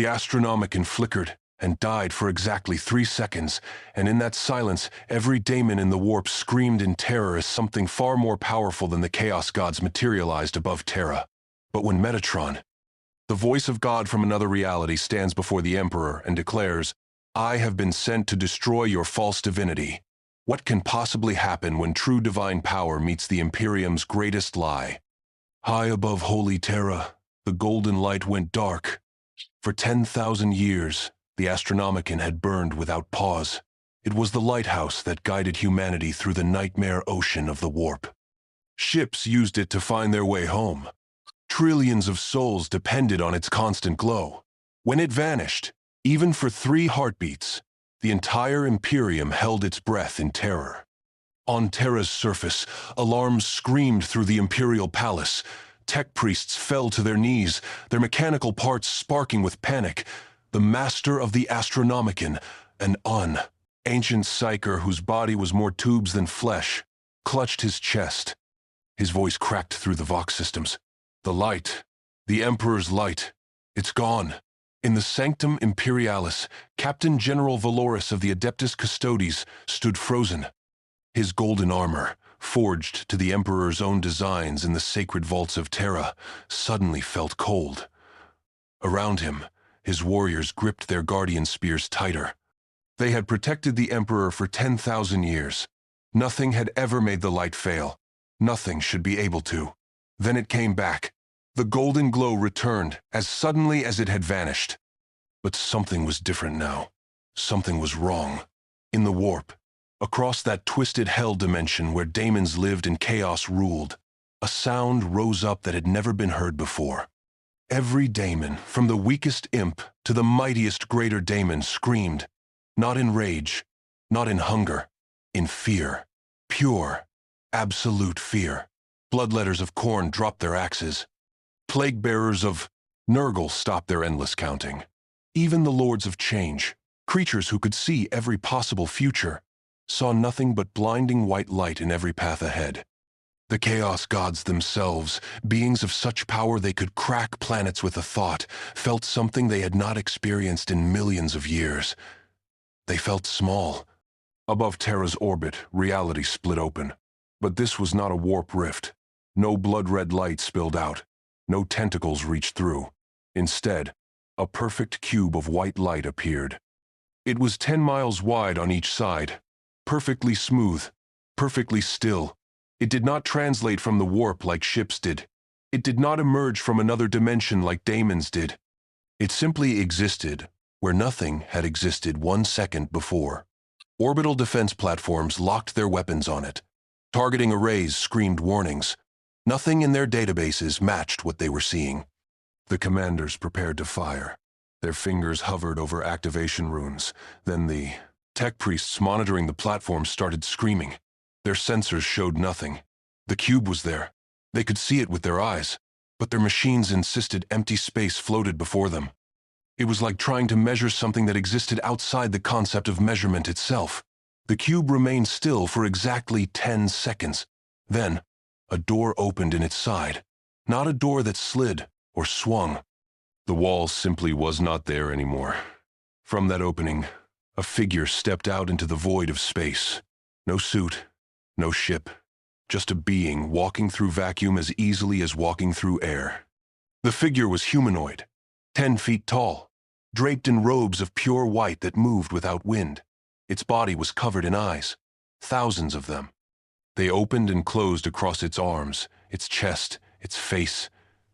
The Astronomicon flickered and died for exactly 3 seconds, and in that silence, every daemon in the warp screamed in terror as something far more powerful than the Chaos Gods materialized above Terra. But when Metatron, the voice of God from another reality, stands before the Emperor and declares, "I have been sent to destroy your false divinity," what can possibly happen when true divine power meets the Imperium's greatest lie? High above holy Terra, the golden light went dark. For 10,000 years, the Astronomicon had burned without pause. It was the lighthouse that guided humanity through the nightmare ocean of the warp. Ships used it to find their way home. Trillions of souls depended on its constant glow. When it vanished, even for 3 heartbeats, the entire Imperium held its breath in terror. On Terra's surface, alarms screamed through the Imperial Palace. Tech priests fell to their knees, their mechanical parts sparking with panic. The master of the Astronomicon, an ancient psyker whose body was more tubes than flesh, clutched his chest. His voice cracked through the Vox systems. The light, the Emperor's light, it's gone. In the Sanctum Imperialis, Captain General Valoris of the Adeptus Custodes stood frozen. His golden armor, forged to the Emperor's own designs in the sacred vaults of Terra, suddenly felt cold. Around him, his warriors gripped their guardian spears tighter. They had protected the Emperor for 10,000 years. Nothing had ever made the light fail. Nothing should be able to. Then it came back. The golden glow returned as suddenly as it had vanished. But something was different now. Something was wrong. In the warp, across that twisted hell dimension where daemons lived and chaos ruled, a sound rose up that had never been heard before. Every daemon, from the weakest imp to the mightiest greater daemon, screamed, not in rage, not in hunger, in fear. Pure, absolute fear. Bloodletters of Khorne dropped their axes. Plague-bearers of Nurgle stopped their endless counting. Even the Lords of Change, creatures who could see every possible future, saw nothing but blinding white light in every path ahead. The Chaos Gods themselves, beings of such power they could crack planets with a thought, felt something they had not experienced in millions of years. They felt small. Above Terra's orbit, reality split open. But this was not a warp rift. No blood-red light spilled out. No tentacles reached through. Instead, a perfect cube of white light appeared. It was 10 miles wide on each side, perfectly smooth, perfectly still. It did not translate from the warp like ships did. It did not emerge from another dimension like daemons did. It simply existed where nothing had existed 1 second before. Orbital defense platforms locked their weapons on it. Targeting arrays screamed warnings. Nothing in their databases matched what they were seeing. The commanders prepared to fire. Their fingers hovered over activation runes. Then the tech priests monitoring the platform started screaming. Their sensors showed nothing. The cube was there. They could see it with their eyes, but their machines insisted empty space floated before them. It was like trying to measure something that existed outside the concept of measurement itself. The cube remained still for exactly 10 seconds. Then, a door opened in its side. Not a door that slid or swung. The wall simply was not there anymore. From that opening, a figure stepped out into the void of space. No suit. No ship, just a being walking through vacuum as easily as walking through air. The figure was humanoid, 10 feet tall, draped in robes of pure white that moved without wind. Its body was covered in eyes, thousands of them. They opened and closed across its arms, its chest, its face.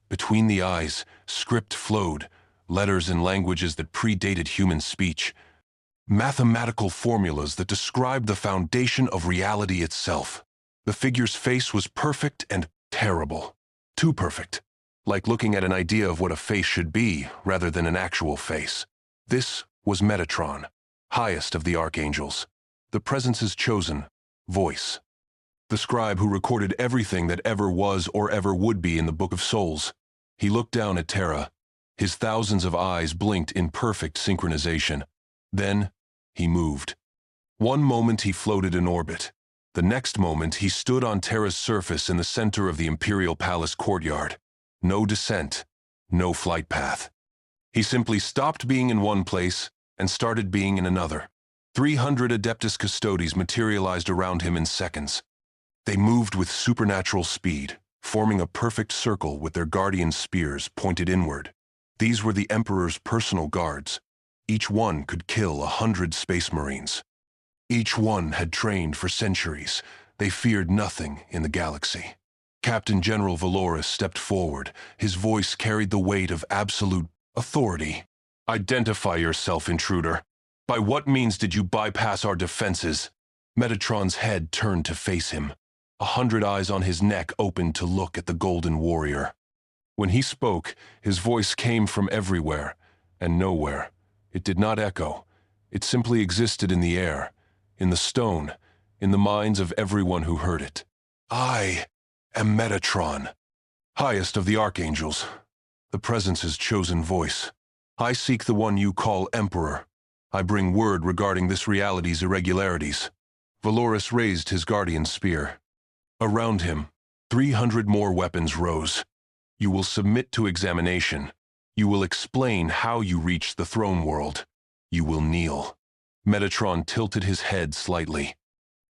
Between the eyes, script flowed, letters in languages that predated human speech. Mathematical formulas that described the foundation of reality itself. The figure's face was perfect and terrible. Too perfect. Like looking at an idea of what a face should be, rather than an actual face. This was Metatron, highest of the archangels. The presence's chosen voice. The scribe who recorded everything that ever was or ever would be in the Book of Souls. He looked down at Terra. His thousands of eyes blinked in perfect synchronization. Then, he moved. One moment he floated in orbit. The next moment he stood on Terra's surface in the center of the Imperial Palace courtyard. No descent, no flight path. He simply stopped being in one place and started being in another. 300 Adeptus Custodes materialized around him in seconds. They moved with supernatural speed, forming a perfect circle with their guardian spears pointed inward. These were the Emperor's personal guards. Each one could kill 100 Space Marines. Each one had trained for centuries. They feared nothing in the galaxy. Captain General Valoris stepped forward. His voice carried the weight of absolute authority. "Identify yourself, intruder. By what means did you bypass our defenses?" Metatron's head turned to face him. 100 eyes on his neck opened to look at the Golden Warrior. When he spoke, his voice came from everywhere and nowhere. It did not echo. It simply existed in the air, in the stone, in the minds of everyone who heard it. "I am Metatron, highest of the archangels, the Presence's chosen voice. I seek the one you call Emperor. I bring word regarding this reality's irregularities." Valoris raised his guardian spear. Around him, 300 more weapons rose. "You will submit to examination. You will explain how you reached the throne world. You will kneel." Metatron tilted his head slightly.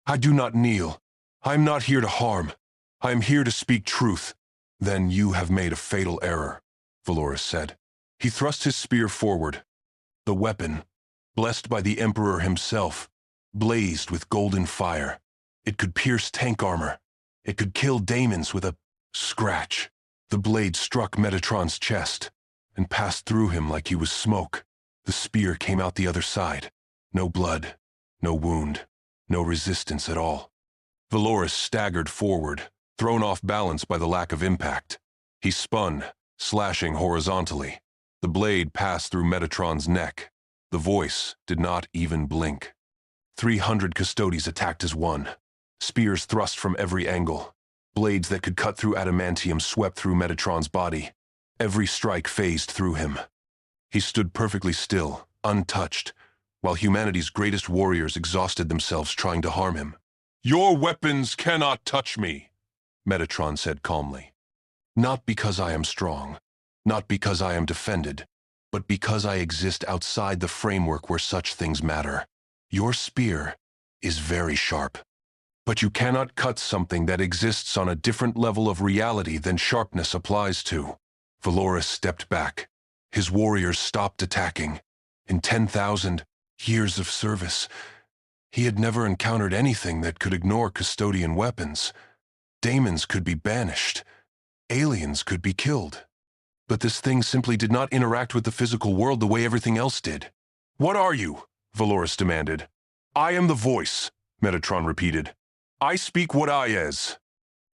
"I do not kneel. I am not here to harm. I am here to speak truth." "Then you have made a fatal error," Valoris said. He thrust his spear forward. The weapon, blessed by the Emperor himself, blazed with golden fire. It could pierce tank armor. It could kill daemons with a scratch. The blade struck Metatron's chest and passed through him like he was smoke. The spear came out the other side. No blood, no wound, no resistance at all. Valoris staggered forward, thrown off balance by the lack of impact. He spun, slashing horizontally. The blade passed through Metatron's neck. The voice did not even blink. 300 Custodes attacked as one. Spears thrust from every angle. Blades that could cut through adamantium swept through Metatron's body. Every strike phased through him. He stood perfectly still, untouched, while humanity's greatest warriors exhausted themselves trying to harm him. "Your weapons cannot touch me," Metatron said calmly. "Not because I am strong, not because I am defended, but because I exist outside the framework where such things matter. Your spear is very sharp. But you cannot cut something that exists on a different level of reality than sharpness applies to." Valoris stepped back. His warriors stopped attacking. In 10,000 years of service, he had never encountered anything that could ignore custodian weapons. Daemons could be banished. Aliens could be killed. But this thing simply did not interact with the physical world the way everything else did. "What are you?" Valoris demanded. "I am the voice," Metatron repeated. "I speak what I is."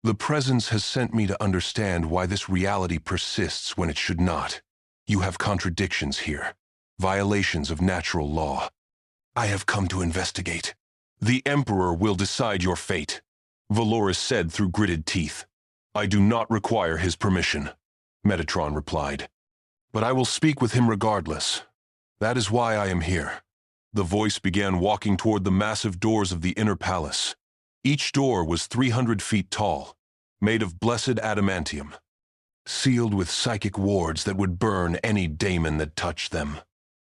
"The Presence has sent me to understand why this reality persists when it should not. You have contradictions here, violations of natural law. I have come to investigate." "The Emperor will decide your fate," Valoris said through gritted teeth. "I do not require his permission," Metatron replied. "But I will speak with him regardless. That is why I am here." The voice began walking toward the massive doors of the inner palace. Each door was 300 feet tall, made of blessed adamantium, sealed with psychic wards that would burn any daemon that touched them.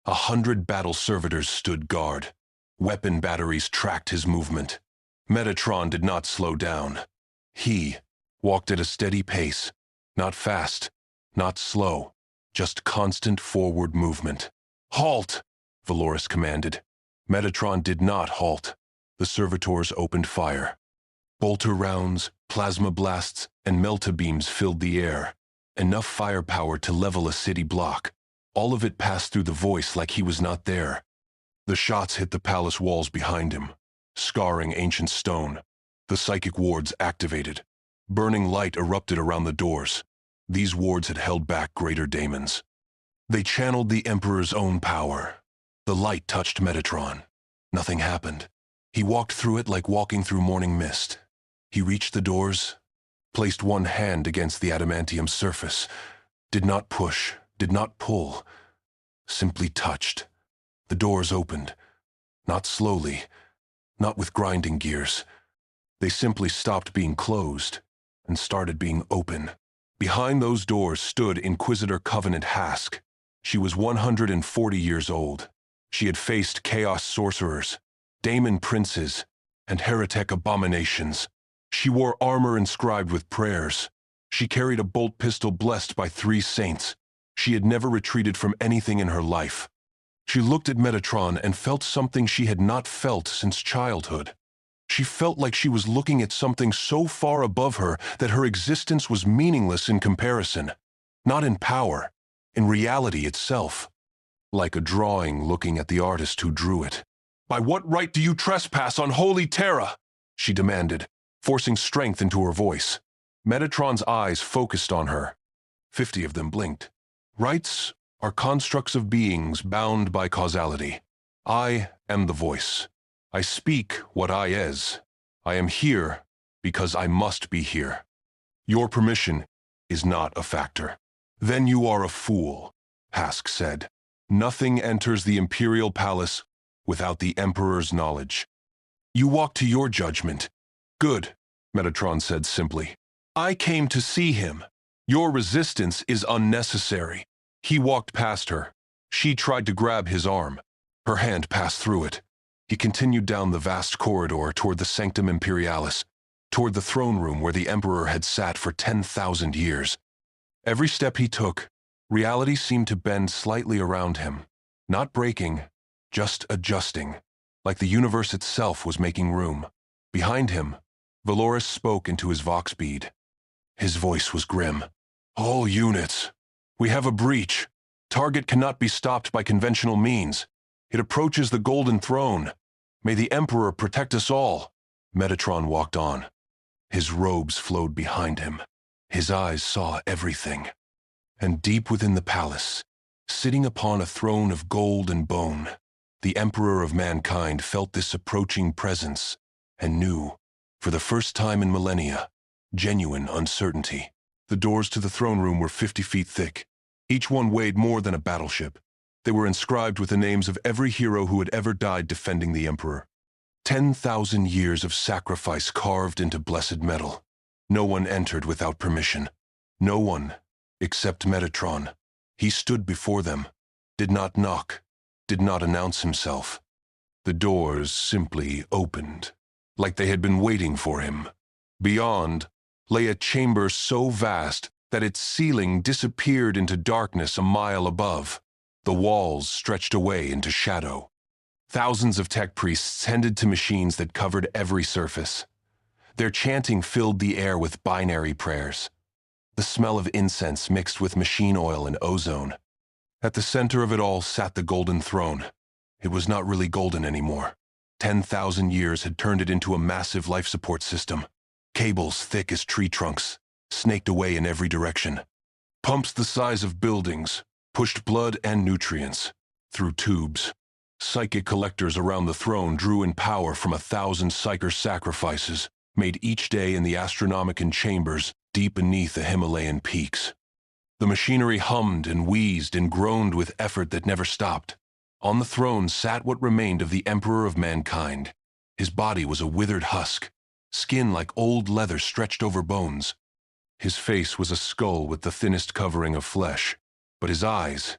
100 battle servitors stood guard. Weapon batteries tracked his movement. Metatron did not slow down. He walked at a steady pace, not fast, not slow, just constant forward movement. "Halt!" Valoris commanded. Metatron did not halt. The servitors opened fire. Bolter rounds, plasma blasts, and melta beams filled the air. Enough firepower to level a city block. All of it passed through the voice like he was not there. The shots hit the palace walls behind him, scarring ancient stone. The psychic wards activated. Burning light erupted around the doors. These wards had held back greater daemons. They channeled the Emperor's own power. The light touched Metatron. Nothing happened. He walked through it like walking through morning mist. He reached the doors, placed one hand against the adamantium surface, did not push, did not pull, simply touched. The doors opened, not slowly, not with grinding gears. They simply stopped being closed and started being open. Behind those doors stood Inquisitor Covenant Hask. She was 140 years old. She had faced chaos sorcerers, daemon princes, and heretic abominations. She wore armor inscribed with prayers. She carried a bolt pistol blessed by 3 saints. She had never retreated from anything in her life. She looked at Metatron and felt something she had not felt since childhood. She felt like she was looking at something so far above her that her existence was meaningless in comparison. Not in power, in reality itself. Like a drawing looking at the artist who drew it. "By what right do you trespass on holy terra?" she demanded, forcing strength into her voice. Metatron's eyes focused on her. 50 of them blinked. "Rights are constructs of beings bound by causality. I am the voice. I speak what I is. I am here because I must be here. Your permission is not a factor." "Then you are a fool," Hask said. "Nothing enters the Imperial Palace without the Emperor's knowledge. You walk to your judgment." "Good," Metatron said simply. "I came to see him. Your resistance is unnecessary." He walked past her. She tried to grab his arm. Her hand passed through it. He continued down the vast corridor toward the Sanctum Imperialis, toward the throne room where the Emperor had sat for 10,000 years. Every step he took, reality seemed to bend slightly around him, not breaking, just adjusting, like the universe itself was making room. Behind him, Valoris spoke into his vox bead. His voice was grim. "All units, we have a breach. Target cannot be stopped by conventional means. It approaches the Golden Throne. May the Emperor protect us all." Metatron walked on. His robes flowed behind him. His eyes saw everything. And deep within the palace, sitting upon a throne of gold and bone, the Emperor of mankind felt this approaching presence and knew, for the first time in millennia, genuine uncertainty. The doors to the throne room were 50 feet thick. Each one weighed more than a battleship. They were inscribed with the names of every hero who had ever died defending the Emperor. 10,000 years of sacrifice carved into blessed metal. No one entered without permission. No one, except Metatron. He stood before them, did not knock, did not announce himself. The doors simply opened, like they had been waiting for him. Beyond lay a chamber so vast that its ceiling disappeared into darkness a mile above. The walls stretched away into shadow. Thousands of tech priests tended to machines that covered every surface. Their chanting filled the air with binary prayers. The smell of incense mixed with machine oil and ozone. At the center of it all sat the Golden Throne. It was not really golden anymore. 10,000 years had turned it into a massive life support system. Cables thick as tree trunks, snaked away in every direction. Pumps the size of buildings pushed blood and nutrients through tubes. Psychic collectors around the throne drew in power from 1,000 psyker sacrifices, made each day in the Astronomican chambers deep beneath the Himalayan peaks. The machinery hummed and wheezed and groaned with effort that never stopped. On the throne sat what remained of the Emperor of mankind. His body was a withered husk, skin like old leather stretched over bones. His face was a skull with the thinnest covering of flesh, but his eyes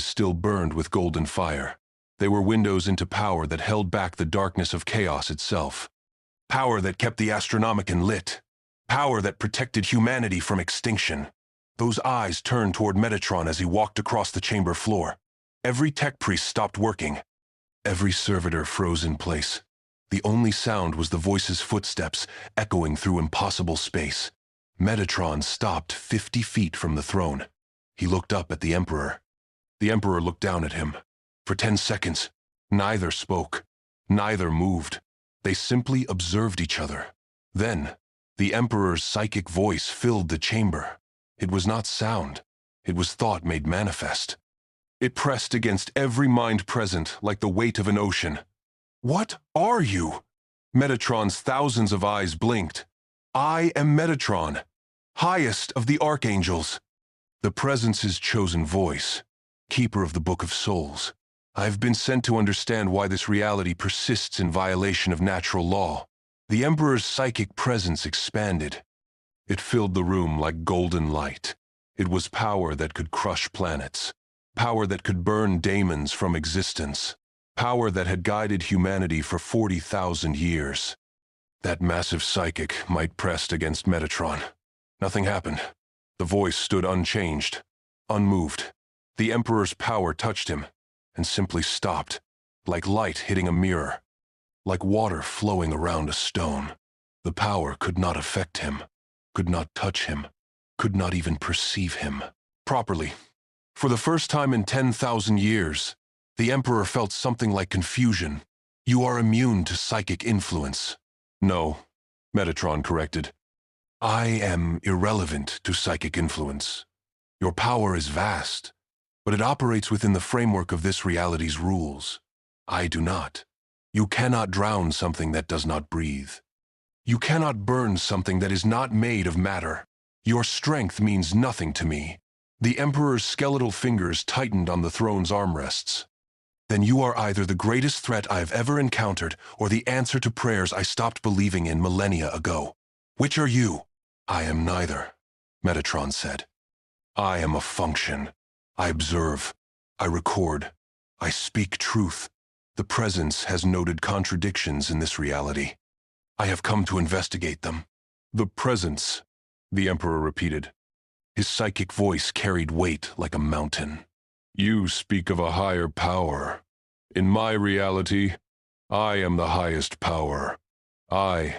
still burned with golden fire. They were windows into power that held back the darkness of chaos itself. Power that kept the Astronomicon lit. Power that protected humanity from extinction. Those eyes turned toward Metatron as he walked across the chamber floor. Every tech priest stopped working. Every servitor froze in place. The only sound was the voice's footsteps echoing through impossible space. Metatron stopped 50 feet from the throne. He looked up at the Emperor. The Emperor looked down at him. For 10 seconds, neither spoke, neither moved. They simply observed each other. Then, the Emperor's psychic voice filled the chamber. It was not sound. It was thought made manifest. It pressed against every mind present like the weight of an ocean. "What are you?" Metatron's thousands of eyes blinked. "I am Metatron, highest of the archangels. The Presence's chosen voice, keeper of the Book of Souls. I have been sent to understand why this reality persists in violation of natural law." The Emperor's psychic presence expanded. It filled the room like golden light. It was power that could crush planets. Power that could burn daemons from existence. Power that had guided humanity for 40,000 years. That massive psychic might pressed against Metatron. Nothing happened. The voice stood unchanged, unmoved. The Emperor's power touched him, and simply stopped, like light hitting a mirror, like water flowing around a stone. The power could not affect him, could not touch him, could not even perceive him properly. For the first time in 10,000 years, the Emperor felt something like confusion. You are immune to psychic influence. No, Metatron corrected. I am irrelevant to psychic influence. Your power is vast, but it operates within the framework of this reality's rules. I do not. You cannot drown something that does not breathe. You cannot burn something that is not made of matter. Your strength means nothing to me. The Emperor's skeletal fingers tightened on the throne's armrests. Then you are either the greatest threat I have ever encountered or the answer to prayers I stopped believing in millennia ago. Which are you? I am neither, Metatron said. I am a function. I observe. I record. I speak truth. The presence has noted contradictions in this reality. I have come to investigate them. The presence, the Emperor repeated. His psychic voice carried weight like a mountain. You speak of a higher power. In my reality, I am the highest power. I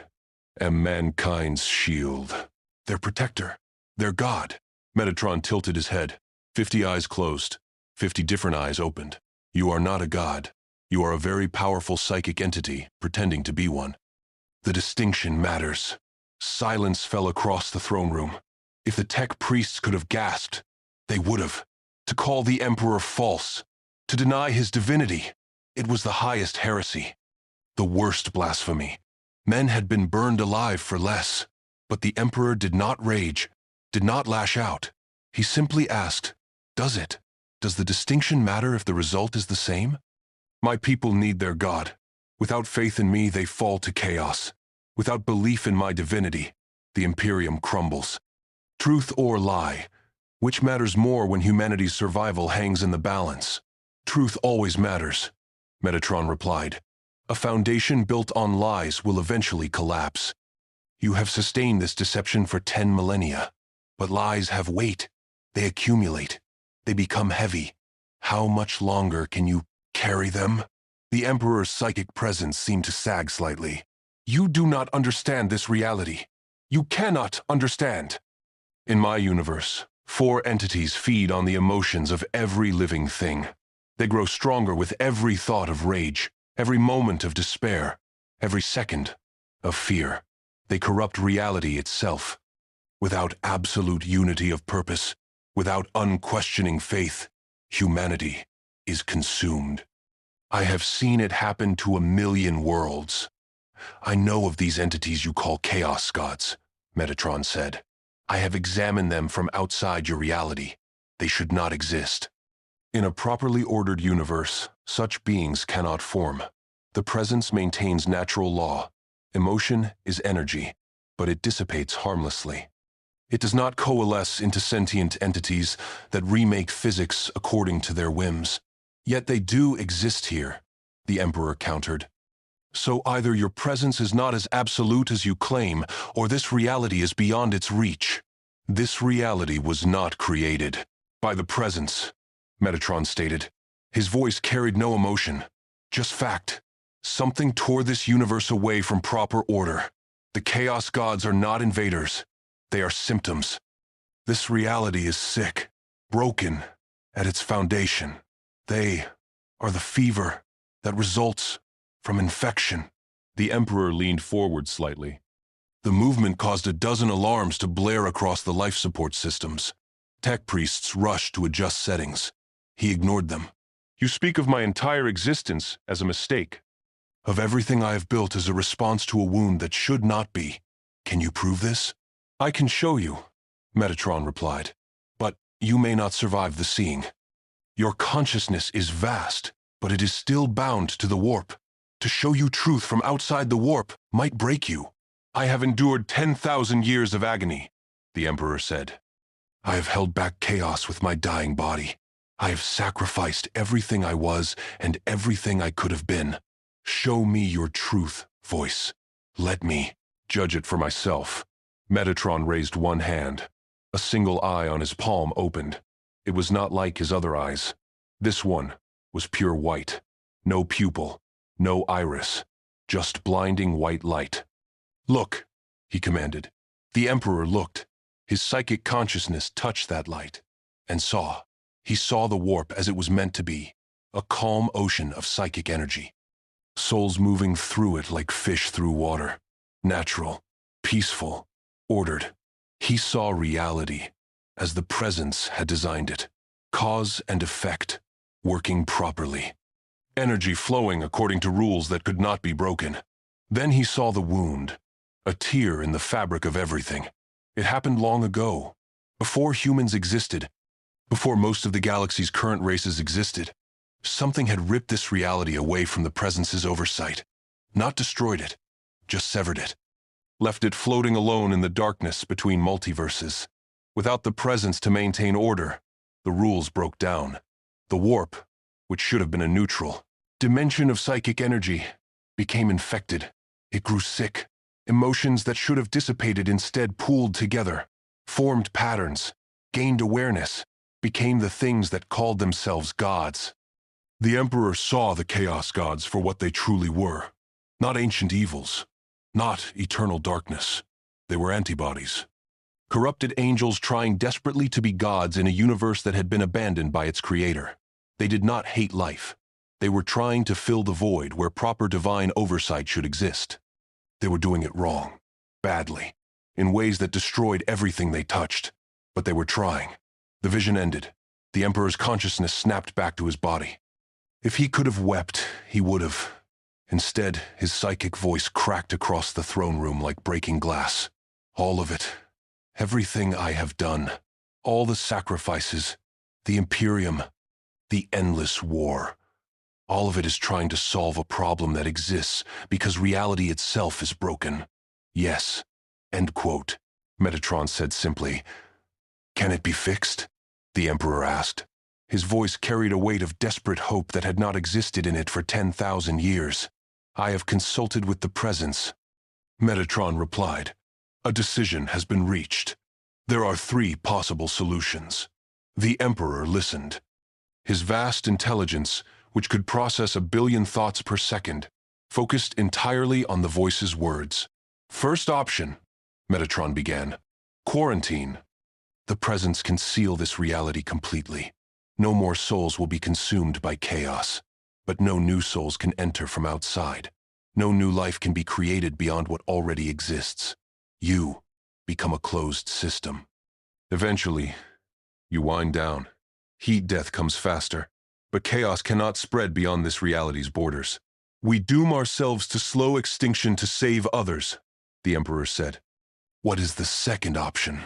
am mankind's shield. Their protector. Their god. Metatron tilted his head. 50 eyes closed. 50 different eyes opened. You are not a god. You are a very powerful psychic entity, pretending to be one. The distinction matters. Silence fell across the throne room. If the tech priests could have gasped, they would have. To call the Emperor false, to deny his divinity, it was the highest heresy. The worst blasphemy. Men had been burned alive for less, but the Emperor did not rage, did not lash out. He simply asked, does it? Does the distinction matter if the result is the same? My people need their God. Without faith in me, they fall to chaos. Without belief in my divinity, the Imperium crumbles. Truth or lie? Which matters more when humanity's survival hangs in the balance? Truth always matters, Metatron replied. A foundation built on lies will eventually collapse. You have sustained this deception for 10 millennia. But lies have weight. They accumulate. They become heavy. How much longer can you carry them? The Emperor's psychic presence seemed to sag slightly. You do not understand this reality. You cannot understand. In my universe, 4 entities feed on the emotions of every living thing. They grow stronger with every thought of rage, every moment of despair, every second of fear. They corrupt reality itself. Without absolute unity of purpose, without unquestioning faith, humanity is consumed. I have seen it happen to 1,000,000 worlds. I know of these entities you call chaos gods, Metatron said. I have examined them from outside your reality. They should not exist. In a properly ordered universe, such beings cannot form. The presence maintains natural law. Emotion is energy, but it dissipates harmlessly. It does not coalesce into sentient entities that remake physics according to their whims. Yet they do exist here, the Emperor countered. So either your presence is not as absolute as you claim, or this reality is beyond its reach. This reality was not created by the presence, Metatron stated. His voice carried no emotion, just fact. Something tore this universe away from proper order. The chaos gods are not invaders. They are symptoms. This reality is sick, broken at its foundation. They are the fever that results from infection. The Emperor leaned forward slightly. The movement caused a dozen alarms to blare across the life support systems. Tech priests rushed to adjust settings. He ignored them. You speak of my entire existence as a mistake. Of everything I have built as a response to a wound that should not be. Can you prove this? I can show you, Metatron replied. But you may not survive the seeing. Your consciousness is vast, but it is still bound to the warp. To show you truth from outside the warp might break you. I have endured 10,000 years of agony, the Emperor said. I have held back chaos with my dying body. I have sacrificed everything I was and everything I could have been. Show me your truth, voice. Let me judge it for myself. Metatron raised one hand. A single eye on his palm opened. It was not like his other eyes. This one was pure white. No pupil, no iris, just blinding white light. Look, he commanded. The Emperor looked. His psychic consciousness touched that light and saw. He saw the warp as it was meant to be, a calm ocean of psychic energy. Souls moving through it like fish through water. Natural, peaceful, ordered. He saw reality as the presence had designed it. Cause and effect, working properly. Energy flowing according to rules that could not be broken. Then he saw the wound, a tear in the fabric of everything. It happened long ago, before humans existed, before most of the galaxy's current races existed. Something had ripped this reality away from the presence's oversight. Not destroyed it, just severed it. Left it floating alone in the darkness between multiverses. Without the presence to maintain order, the rules broke down. The warp, which should have been a neutral dimension of psychic energy, became infected. It grew sick. Emotions that should have dissipated instead pooled together, formed patterns, gained awareness, became the things that called themselves gods. The Emperor saw the Chaos Gods for what they truly were. Not ancient evils, not eternal darkness. They were antibodies. Corrupted angels trying desperately to be gods in a universe that had been abandoned by its creator. They did not hate life. They were trying to fill the void where proper divine oversight should exist. They were doing it wrong, badly, in ways that destroyed everything they touched. But they were trying. The vision ended. The Emperor's consciousness snapped back to his body. If he could have wept, he would have. Instead, his psychic voice cracked across the throne room like breaking glass. All of it. Everything I have done. All the sacrifices. The Imperium. The endless war. All of it is trying to solve a problem that exists because reality itself is broken. Yes. End quote. Metatron said simply. Can it be fixed? The Emperor asked. His voice carried a weight of desperate hope that had not existed in it for 10,000 years. I have consulted with the Presence. Metatron replied. A decision has been reached. There are 3 possible solutions. The Emperor listened. His vast intelligence, which could process 1 billion thoughts per second, focused entirely on the voice's words. First option, Metatron began. Quarantine. The Presence can seal this reality completely. No more souls will be consumed by chaos, but no new souls can enter from outside. No new life can be created beyond what already exists. You become a closed system. Eventually, you wind down. Heat death comes faster, but chaos cannot spread beyond this reality's borders. We doom ourselves to slow extinction to save others, the Emperor said. What is the second option?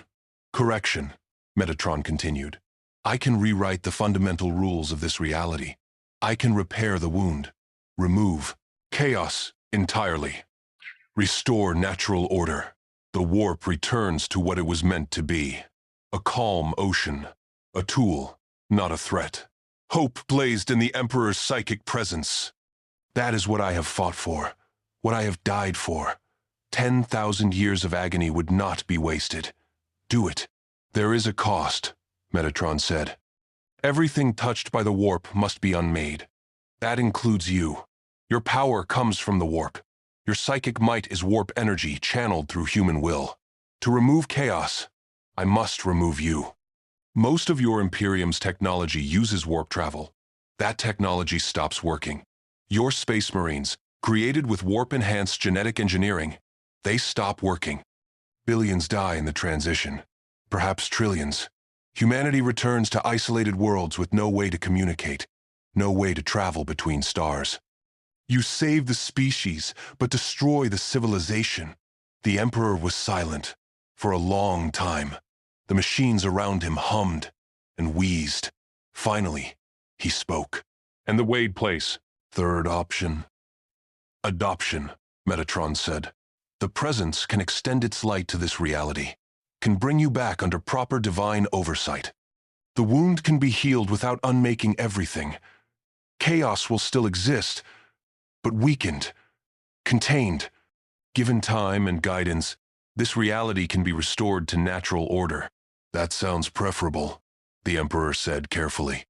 Correction, Metatron continued. I can rewrite the fundamental rules of this reality. I can repair the wound, remove chaos entirely, restore natural order. The warp returns to what it was meant to be. A calm ocean, a tool, not a threat. Hope blazed in the Emperor's psychic presence. That is what I have fought for, what I have died for. 10,000 years of agony would not be wasted. Do it. There is a cost, Metatron said. Everything touched by the warp must be unmade. That includes you. Your power comes from the warp. Your psychic might is warp energy channeled through human will. To remove chaos, I must remove you. Most of your Imperium's technology uses warp travel. That technology stops working. Your Space Marines, created with warp-enhanced genetic engineering, they stop working. Billions die in the transition. Perhaps trillions. Humanity returns to isolated worlds with no way to communicate, no way to travel between stars. You save the species, but destroy the civilization. The Emperor was silent for a long time. The machines around him hummed and wheezed. Finally, he spoke. And the Wade place. Third option. Adoption, Metatron said. The Presence can extend its light to this reality, can bring you back under proper divine oversight. The wound can be healed without unmaking everything. Chaos will still exist, but weakened, contained. Given time and guidance, this reality can be restored to natural order. That sounds preferable, the Emperor said carefully.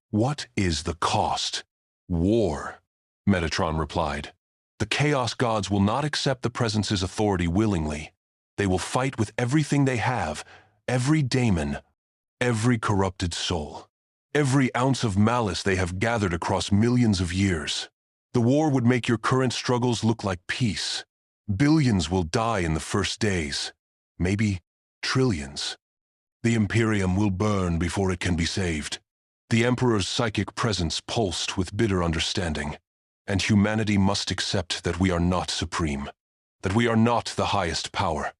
What is the cost? War, Metatron replied. The Chaos Gods will not accept the Presence's authority willingly. They will fight with everything they have, every daemon, every corrupted soul, every ounce of malice they have gathered across millions of years. The war would make your current struggles look like peace. Billions will die in the first days, maybe trillions. The Imperium will burn before it can be saved. The Emperor's psychic presence pulsed with bitter understanding, and humanity must accept that we are not supreme, that we are not the highest power,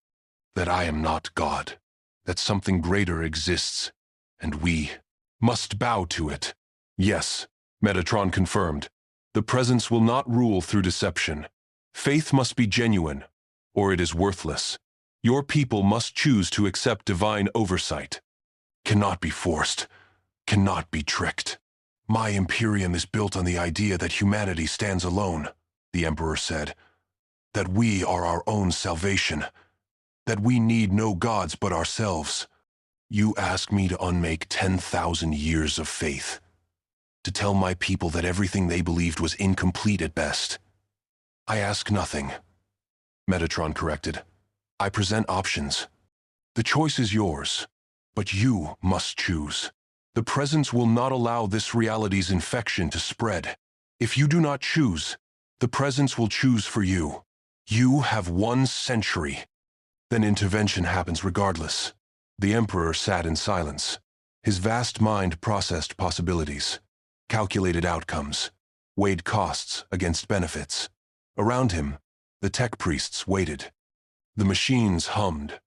that I am not God, that something greater exists, and we must bow to it. Yes, Metatron confirmed. The Presence will not rule through deception. Faith must be genuine, or it is worthless. Your people must choose to accept divine oversight. Cannot be forced, cannot be tricked. My Imperium is built on the idea that humanity stands alone, the Emperor said. That we are our own salvation. That we need no gods but ourselves. You ask me to unmake 10,000 years of faith. To tell my people that everything they believed was incomplete at best. I ask nothing, Metatron corrected. I present options. The choice is yours, but you must choose. The Presence will not allow this reality's infection to spread. If you do not choose, the Presence will choose for you. You have 1 century. Then intervention happens regardless. The Emperor sat in silence. His vast mind processed possibilities, calculated outcomes, weighed costs against benefits. Around him, the tech priests waited. The machines hummed.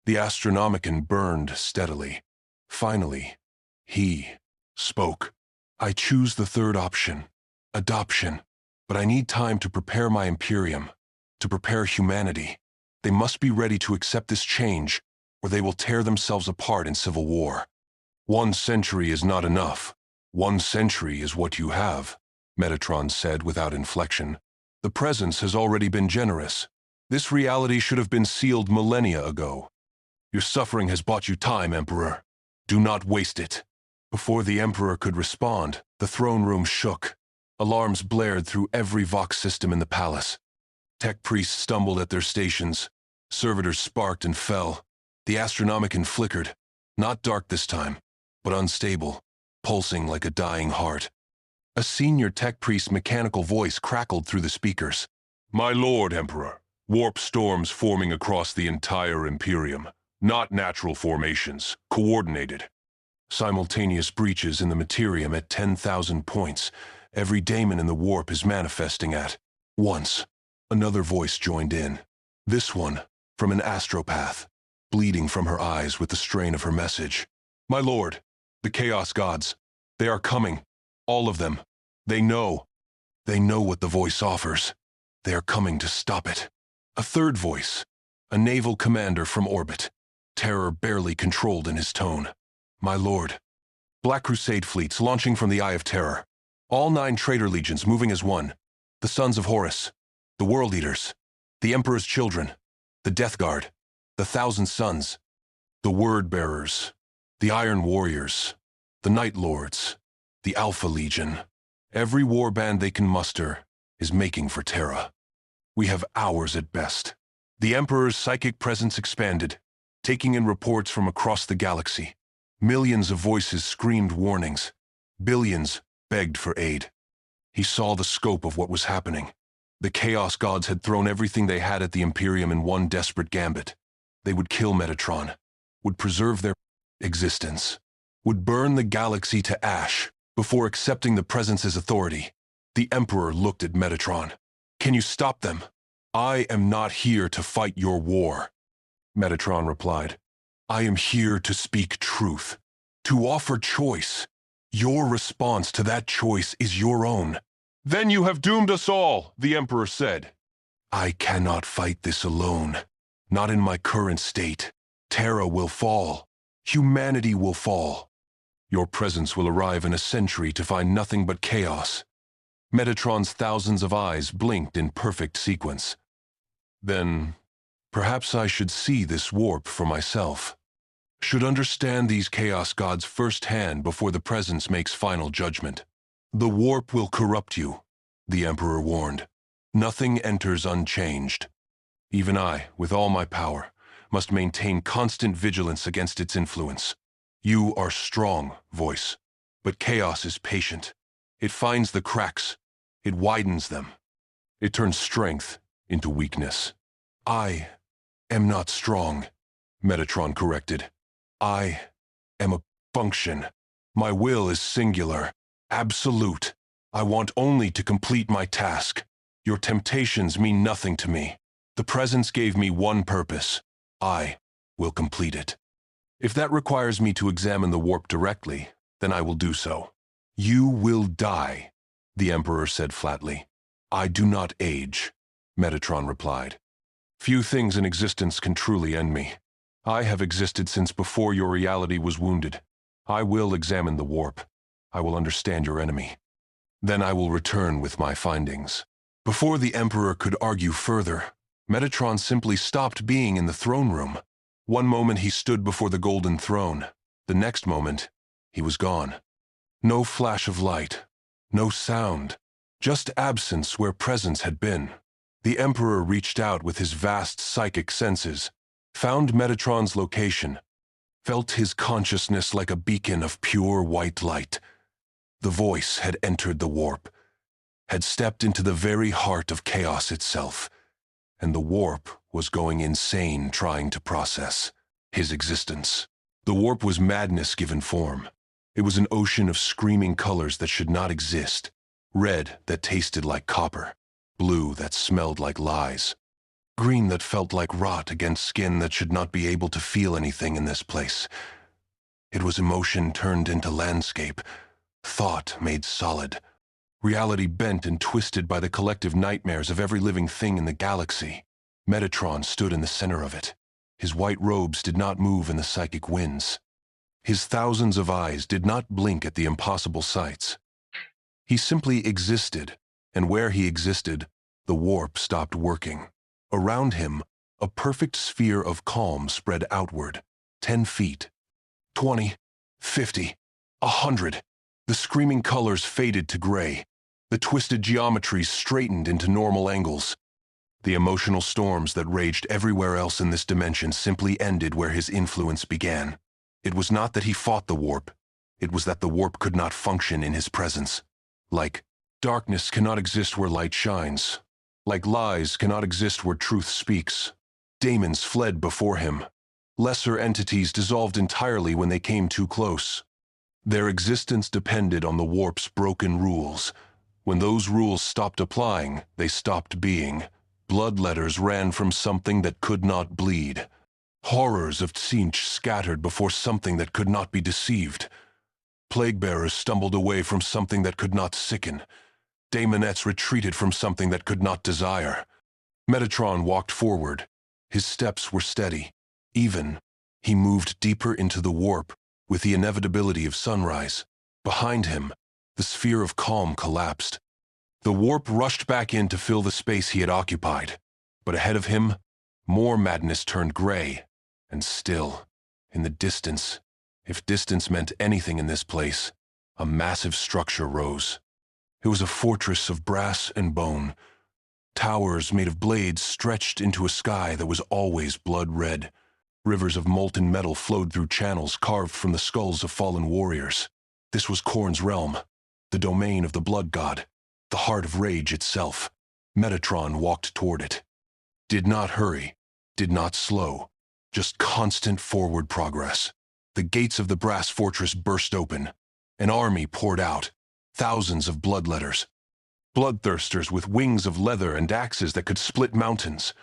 The Astronomicon burned steadily. Finally, he spoke. I choose the third option, adoption. But I need time to prepare my Imperium, to prepare humanity. They must be ready to accept this change, or they will tear themselves apart in civil war. 1 century is not enough. 1 century is what you have, Metatron said without inflection. The Presence has already been generous. This reality should have been sealed millennia ago. Your suffering has bought you time, Emperor. Do not waste it. Before the Emperor could respond, the throne room shook. Alarms blared through every Vox system in the palace. Tech priests stumbled at their stations. Servitors sparked and fell. The Astronomicon flickered. Not dark this time, but unstable, pulsing like a dying heart. A senior tech priest's mechanical voice crackled through the speakers. My Lord Emperor, warp storms forming across the entire Imperium. Not natural formations, coordinated. Simultaneous breaches in the Materium at 10,000 points. Every daemon in the warp is manifesting at once. Another voice joined in. This one, from an astropath, bleeding from her eyes with the strain of her message. My lord, the Chaos Gods, they are coming. All of them. They know. They know what the voice offers. They are coming to stop it. A third voice, a naval commander from orbit. Terror barely controlled in his tone. My lord. Black Crusade fleets launching from the Eye of Terror. All 9 traitor legions moving as one. The sons of Horus. The World Eaters. The Emperor's children. The Death Guard. The Thousand Sons. The Word Bearers. The Iron Warriors. The Night Lords. The Alpha Legion. Every warband they can muster is making for Terra. We have hours at best. The Emperor's psychic presence expanded, taking in reports from across the galaxy. Millions of voices screamed warnings. Billions begged for aid. He saw the scope of what was happening. The Chaos Gods had thrown everything they had at the Imperium in one desperate gambit. They would kill Metatron, would preserve their existence, would burn the galaxy to ash before accepting the Presence's authority. The Emperor looked at Metatron. Can you stop them? I am not here to fight your war, Metatron replied. I am here to speak truth, to offer choice. Your response to that choice is your own. Then you have doomed us all, the Emperor said. I cannot fight this alone. Not in my current state. Terra will fall. Humanity will fall. Your presence will arrive in a century to find nothing but chaos. Metatron's thousands of eyes blinked in perfect sequence. Then, perhaps I should see this warp for myself. Should understand these chaos gods firsthand before the presence makes final judgment. The warp will corrupt you, the Emperor warned. Nothing enters unchanged. Even I, with all my power, must maintain constant vigilance against its influence. You are strong, voice, but chaos is patient. It finds the cracks. It widens them. It turns strength into weakness. I am not strong, Metatron corrected. I am a function. My will is singular, absolute. I want only to complete my task. Your temptations mean nothing to me. The presence gave me one purpose. I will complete it. If that requires me to examine the warp directly, then I will do so. You will die, the Emperor said flatly. I do not age, Metatron replied. Few things in existence can truly end me. I have existed since before your reality was wounded. I will examine the warp. I will understand your enemy. Then I will return with my findings. Before the Emperor could argue further, Metatron simply stopped being in the throne room. One moment he stood before the golden throne. The next moment, he was gone. No flash of light, no sound, just absence where presence had been. The Emperor reached out with his vast psychic senses, found Metatron's location, felt his consciousness like a beacon of pure white light. The voice had entered the warp, had stepped into the very heart of chaos itself, and the warp was going insane trying to process his existence. The warp was madness given form. It was an ocean of screaming colors that should not exist, red that tasted like copper, blue that smelled like lies, green that felt like rot against skin that should not be able to feel anything in this place. It was emotion turned into landscape, thought made solid, reality bent and twisted by the collective nightmares of every living thing in the galaxy. Metatron stood in the center of it. His white robes did not move in the psychic winds. His thousands of eyes did not blink at the impossible sights. He simply existed, and where he existed, the warp stopped working. Around him, a perfect sphere of calm spread outward, 10 feet, 20, 50, 100. The screaming colors faded to gray. The twisted geometries straightened into normal angles. The emotional storms that raged everywhere else in this dimension simply ended where his influence began. It was not that he fought the warp. It was that the warp could not function in his presence. Like darkness cannot exist where light shines. Like lies cannot exist where truth speaks. Daemons fled before him. Lesser entities dissolved entirely when they came too close. Their existence depended on the warp's broken rules. When those rules stopped applying, they stopped being. Bloodletters ran from something that could not bleed. Horrors of Tzeentch scattered before something that could not be deceived. Plague-bearers stumbled away from something that could not sicken. Daemonettes retreated from something that could not desire. Metatron walked forward. His steps were steady. Even, he moved deeper into the warp with the inevitability of sunrise. Behind him, the sphere of calm collapsed. The warp rushed back in to fill the space he had occupied. But ahead of him, more madness turned gray. And still, in the distance, if distance meant anything in this place, a massive structure rose. It was a fortress of brass and bone. Towers made of blades stretched into a sky that was always blood red. Rivers of molten metal flowed through channels carved from the skulls of fallen warriors. This was Khorne's realm, the domain of the blood god, the heart of rage itself. Metatron walked toward it. Did not hurry, did not slow, just constant forward progress. The gates of the brass fortress burst open. An army poured out, thousands of bloodletters. Bloodthirsters with wings of leather and axes that could split mountains.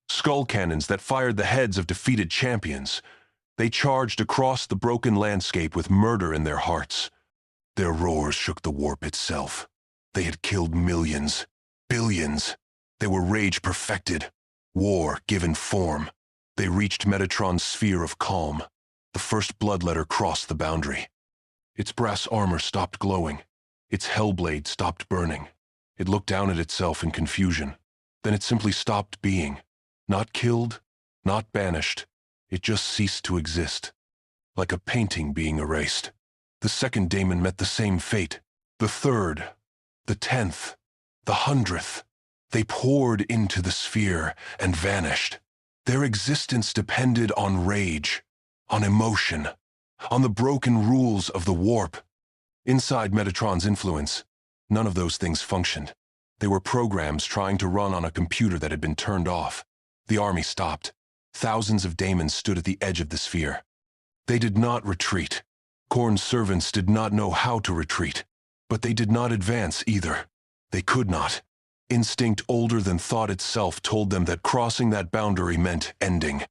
Skull cannons that fired the heads of defeated champions. They charged across the broken landscape with murder in their hearts. Their roars shook the warp itself. They had killed millions, billions. They were rage perfected, war given form. They reached Metatron's sphere of calm. The first bloodletter crossed the boundary. Its brass armor stopped glowing. Its hellblade stopped burning. It looked down at itself in confusion. Then it simply stopped being. Not killed, not banished. It just ceased to exist. Like a painting being erased. The second daemon met the same fate. The third, the 10th, the 100th. They poured into the sphere and vanished. Their existence depended on rage, on emotion, on the broken rules of the warp. Inside Metatron's influence, none of those things functioned. They were programs trying to run on a computer that had been turned off. The army stopped. Thousands of daemons stood at the edge of the sphere. They did not retreat. Khorne's servants did not know how to retreat, but they did not advance either. They could not. Instinct older than thought itself told them that crossing that boundary meant ending.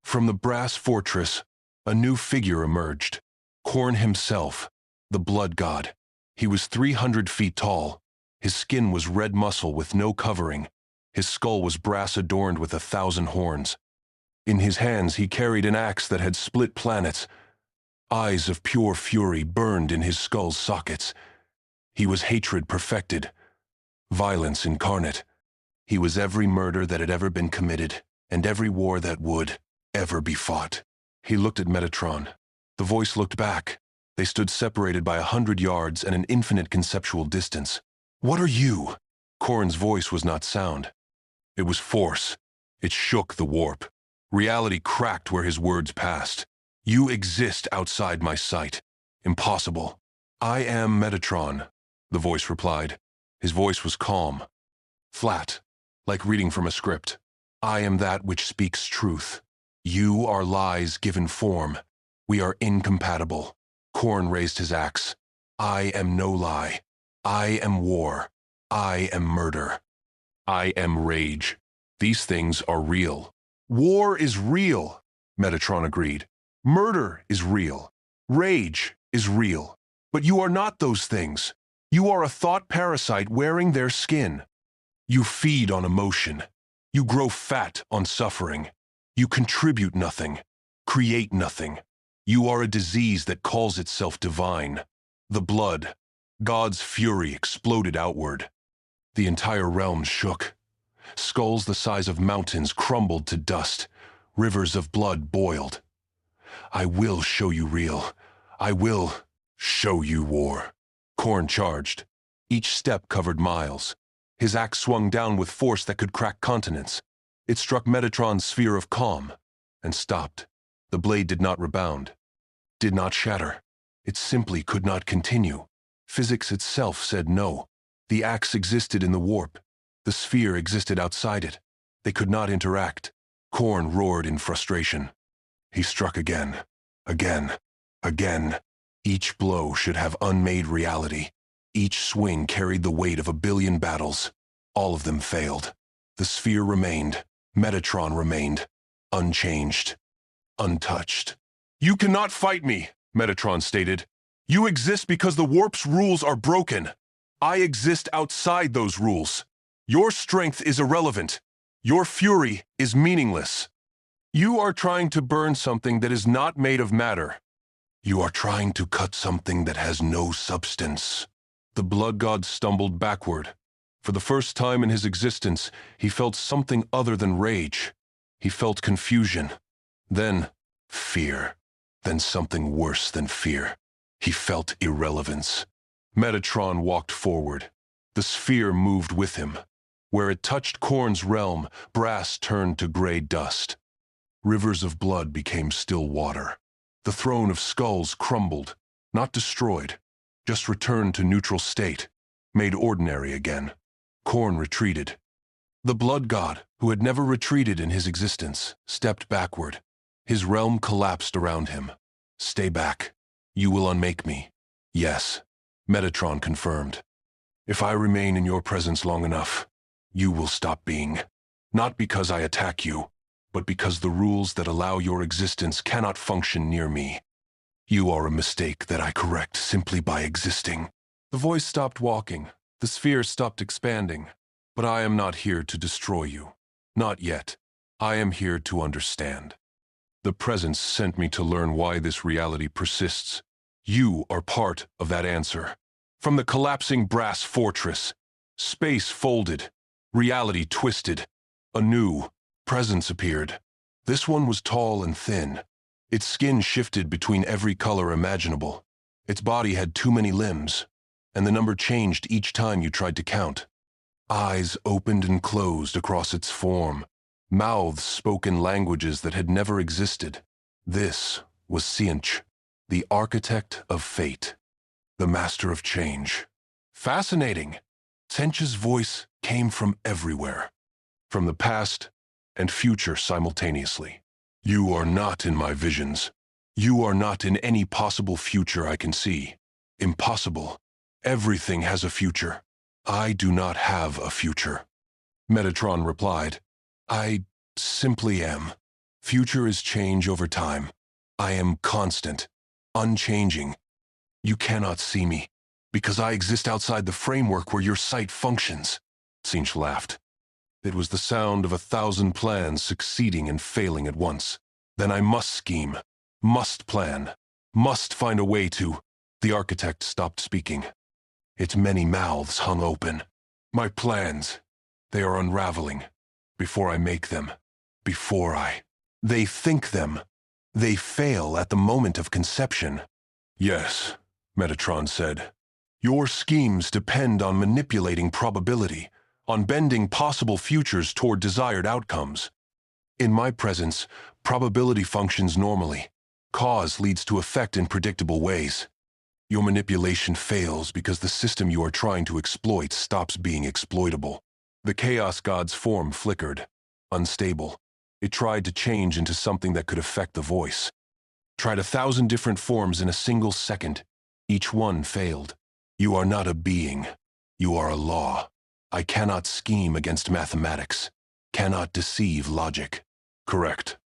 From the brass fortress, a new figure emerged. Khorne himself, the blood god. He was 300 feet tall. His skin was red muscle with no covering. His skull was brass adorned with 1,000 horns. In his hands he carried an axe that had split planets. Eyes of pure fury burned in his skull's sockets. He was hatred perfected, violence incarnate. He was every murder that had ever been committed, and every war that would ever be fought. He looked at Metatron. The voice looked back. They stood separated by 100 yards and an infinite conceptual distance. "What are you?" Khorne's voice was not sound. It was force. It shook the warp. Reality cracked where his words passed. "You exist outside my sight. Impossible." "I am Metatron," the voice replied. His voice was calm, flat, like reading from a script. "I am that which speaks truth. You are lies given form. We are incompatible." Khorne raised his axe. "I am no lie. I am war. I am murder. I am rage. These things are real." "War is real," Metatron agreed. "Murder is real. Rage is real. But you are not those things. You are a thought parasite wearing their skin. You feed on emotion. You grow fat on suffering. You contribute nothing, create nothing. You are a disease that calls itself divine. The blood, God's fury, exploded outward. The entire realm shook. Skulls the size of mountains crumbled to dust. Rivers of blood boiled. "I will show you real. I will show you war." Khorne charged. Each step covered miles. His axe swung down with force that could crack continents. It struck Metatron's sphere of calm and stopped. The blade did not rebound, did not shatter. It simply could not continue. Physics itself said no. The axe existed in the warp. The sphere existed outside it. They could not interact. Khorne roared in frustration. He struck again, again, again. Each blow should have unmade reality. Each swing carried the weight of 1,000,000,000 battles. All of them failed. The sphere remained. Metatron remained. Unchanged. Untouched. "You cannot fight me," Metatron stated. "You exist because the warp's rules are broken. I exist outside those rules. Your strength is irrelevant. Your fury is meaningless. You are trying to burn something that is not made of matter. You are trying to cut something that has no substance." The blood god stumbled backward. For the first time in his existence, he felt something other than rage. He felt confusion. Then fear. Then something worse than fear. He felt irrelevance. Metatron walked forward. The sphere moved with him. Where it touched Khorne's realm, brass turned to gray dust. Rivers of blood became still water. The throne of skulls crumbled, not destroyed, just returned to neutral state, made ordinary again. Khorne retreated. The blood god, who had never retreated in his existence, stepped backward. His realm collapsed around him. "Stay back. You will unmake me." "Yes," Metatron confirmed. "If I remain in your presence long enough, you will stop being. Not because I attack you, but because the rules that allow your existence cannot function near me. You are a mistake that I correct simply by existing." The voice stopped walking. The sphere stopped expanding. "But I am not here to destroy you. Not yet. I am here to understand. The presence sent me to learn why this reality persists. You are part of that answer. From the collapsing brass fortress, space folded, reality twisted, a new presence appeared. This one was tall and thin. Its skin shifted between every color imaginable. Its body had too many limbs, and the number changed each time you tried to count. Eyes opened and closed across its form. Mouths spoke in languages that had never existed. This was Tzeentch, the architect of fate, the master of change. Fascinating. Tzeentch's voice came from everywhere, from the past and future simultaneously. You are not in my visions. You are not in any possible future I can see. Impossible. Everything has a future. I do not have a future. Metatron replied, I simply am. Future is change over time. I am constant, unchanging. You cannot see me, because I exist outside the framework where your sight functions. Tzeentch laughed. It was the sound of 1,000 plans succeeding and failing at once. Then I must scheme, must plan, must find a way to... The architect stopped speaking. Its many mouths hung open. My plans, they are unraveling. Before I make them, They think them. They fail at the moment of conception. Yes, Metatron said. Your schemes depend on manipulating probability, on bending possible futures toward desired outcomes. In my presence, probability functions normally. Cause leads to effect in predictable ways. Your manipulation fails because the system you are trying to exploit stops being exploitable. The Chaos God's form flickered, unstable. It tried to change into something that could affect the voice. Tried 1,000 different forms in a single second. Each one failed. You are not a being. You are a law. I cannot scheme against mathematics. Cannot deceive logic. Correct.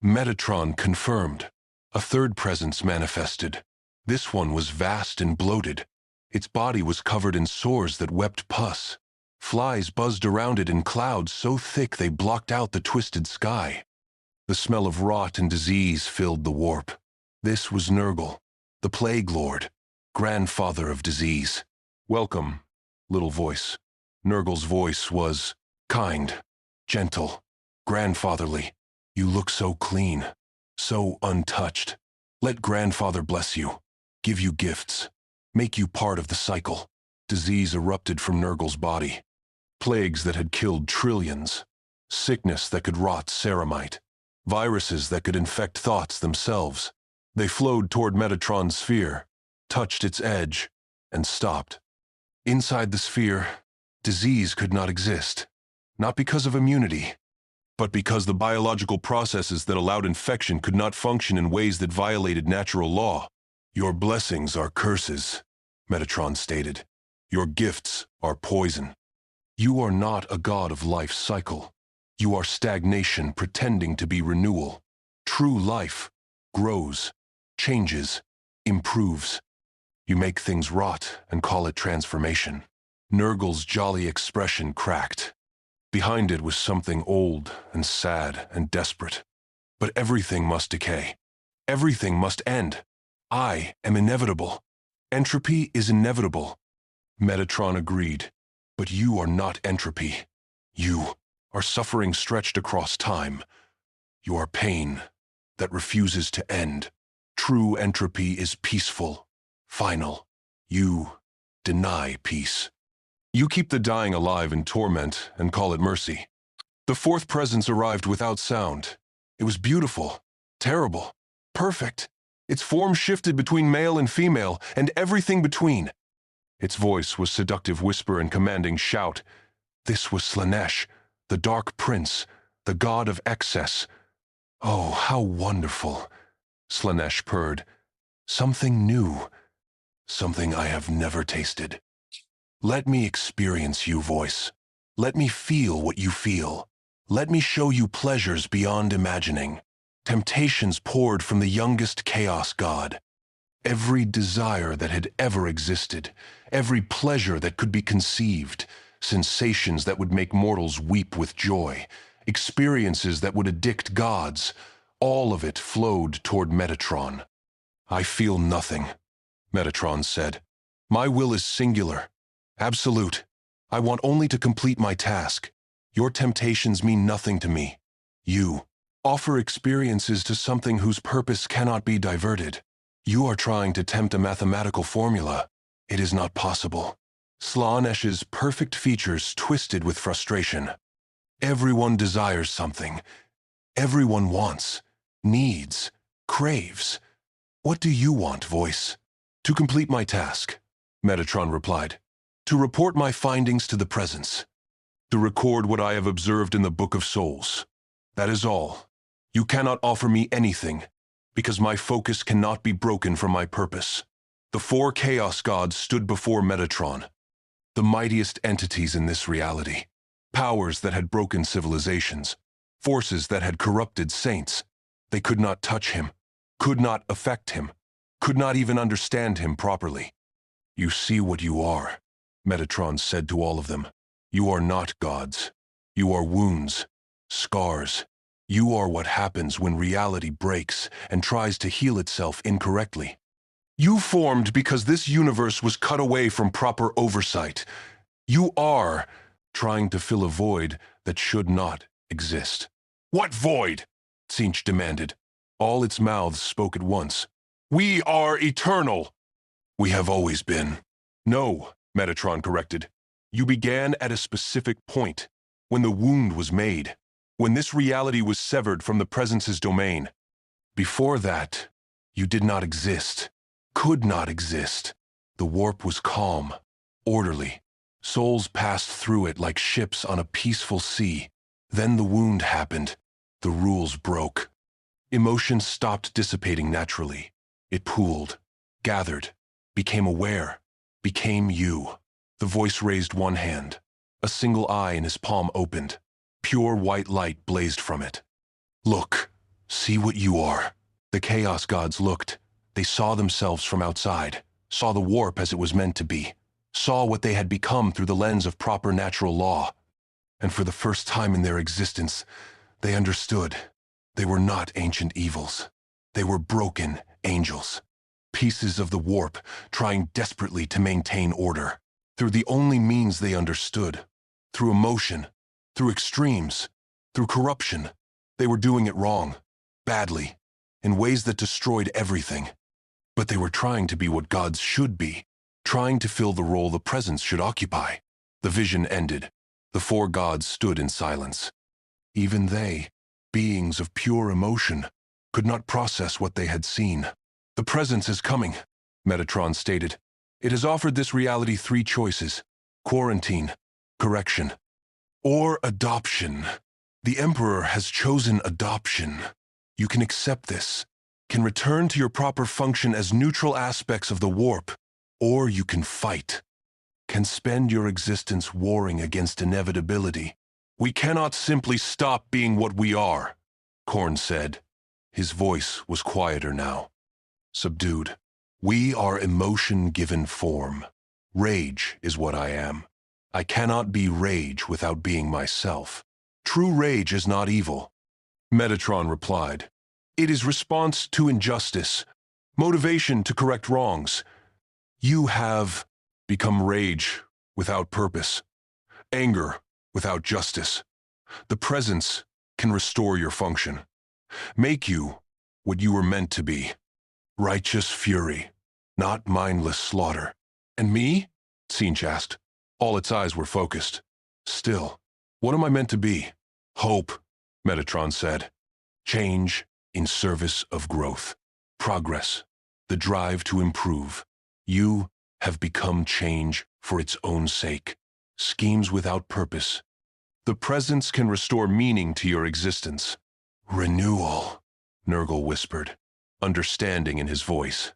Metatron confirmed. A third presence manifested. This one was vast and bloated. Its body was covered in sores that wept pus. Flies buzzed around it in clouds so thick they blocked out the twisted sky. The smell of rot and disease filled the warp. This was Nurgle, the Plague Lord, grandfather of disease. Welcome, little voice. Nurgle's voice was kind, gentle, grandfatherly. You look so clean, so untouched. Let grandfather bless you, give you gifts, make you part of the cycle. Disease erupted from Nurgle's body. Plagues that had killed trillions. Sickness that could rot ceramite. Viruses that could infect thoughts themselves. They flowed toward Metatron's sphere, touched its edge, and stopped. Inside the sphere, disease could not exist. Not because of immunity, but because the biological processes that allowed infection could not function in ways that violated natural law. Your blessings are curses, Metatron stated. Your gifts are poison. You are not a god of life's cycle. You are stagnation pretending to be renewal. True life grows, changes, improves. You make things rot and call it transformation. Nurgle's jolly expression cracked. Behind it was something old and sad and desperate. But everything must decay. Everything must end. I am inevitable. Entropy is inevitable. Metatron agreed. But you are not entropy. You are suffering stretched across time. You are pain that refuses to end. True entropy is peaceful, final. You deny peace. You keep the dying alive in torment and call it mercy. The fourth presence arrived without sound. It was beautiful, terrible, perfect. Its form shifted between male and female, and everything between. Its voice was seductive whisper and commanding shout. This was Slaanesh, the Dark Prince, the god of excess. Oh, how wonderful, Slaanesh purred. Something new, something I have never tasted. Let me experience you, voice. Let me feel what you feel. Let me show you pleasures beyond imagining. Temptations poured from the youngest chaos god. Every desire that had ever existed, every pleasure that could be conceived, sensations that would make mortals weep with joy, experiences that would addict gods, all of it flowed toward Metatron. I feel nothing, Metatron said. My will is singular, absolute. I want only to complete my task. Your temptations mean nothing to me. You offer experiences to something whose purpose cannot be diverted. You are trying to tempt a mathematical formula. It is not possible. Slaanesh's perfect features twisted with frustration. Everyone desires something. Everyone wants, needs, craves. What do you want, voice? To complete my task, Metatron replied. To report my findings to the presence. To record what I have observed in the Book of Souls. That is all. You cannot offer me anything, because my focus cannot be broken from my purpose. The 4 Chaos Gods stood before Metatron, the mightiest entities in this reality. Powers that had broken civilizations, forces that had corrupted saints. They could not touch him, could not affect him, could not even understand him properly. You see what you are, Metatron said to all of them. You are not gods. You are wounds, scars. You are what happens when reality breaks and tries to heal itself incorrectly. You formed because this universe was cut away from proper oversight. You are trying to fill a void that should not exist. What void? Tzeentch demanded. All its mouths spoke at once. We are eternal. We have always been. No, Metatron corrected. You began at a specific point, when the wound was made, when this reality was severed from the Presence's domain. Before that, you did not exist, could not exist. The warp was calm, orderly. Souls passed through it like ships on a peaceful sea. Then the wound happened. The rules broke. Emotion stopped dissipating naturally. It pooled, gathered, became aware, became you. The voice raised one hand. A single eye in his palm opened. Pure white light blazed from it. Look, see what you are. The Chaos Gods looked. They saw themselves from outside, saw the warp as it was meant to be, saw what they had become through the lens of proper natural law. And for the first time in their existence, they understood. They were not ancient evils. They were broken angels. Pieces of the warp, trying desperately to maintain order. Through the only means they understood. Through emotion, through extremes, through corruption. They were doing it wrong, badly, in ways that destroyed everything. But they were trying to be what gods should be, trying to fill the role the Presence should occupy. The vision ended. The 4 gods stood in silence. Even they, beings of pure emotion, could not process what they had seen. The Presence is coming, Metatron stated. It has offered this reality 3 choices: quarantine, correction, or adoption. The Emperor has chosen adoption. You can accept this, can return to your proper function as neutral aspects of the warp, or you can fight, can spend your existence warring against inevitability. We cannot simply stop being what we are, Korn said. His voice was quieter now, subdued. We are emotion given form. Rage is what I am. I cannot be rage without being myself. True rage is not evil. Metatron replied. It is response to injustice, motivation to correct wrongs. You have become rage without purpose, anger without justice. The Presence can restore your function, make you what you were meant to be. Righteous fury, not mindless slaughter. And me? Tzeentch asked. All its eyes were focused. Still, what am I meant to be? Hope, Metatron said. Change in service of growth. Progress, the drive to improve. You have become change for its own sake. Schemes without purpose. The Presence can restore meaning to your existence. Renewal, Nurgle whispered, understanding in his voice.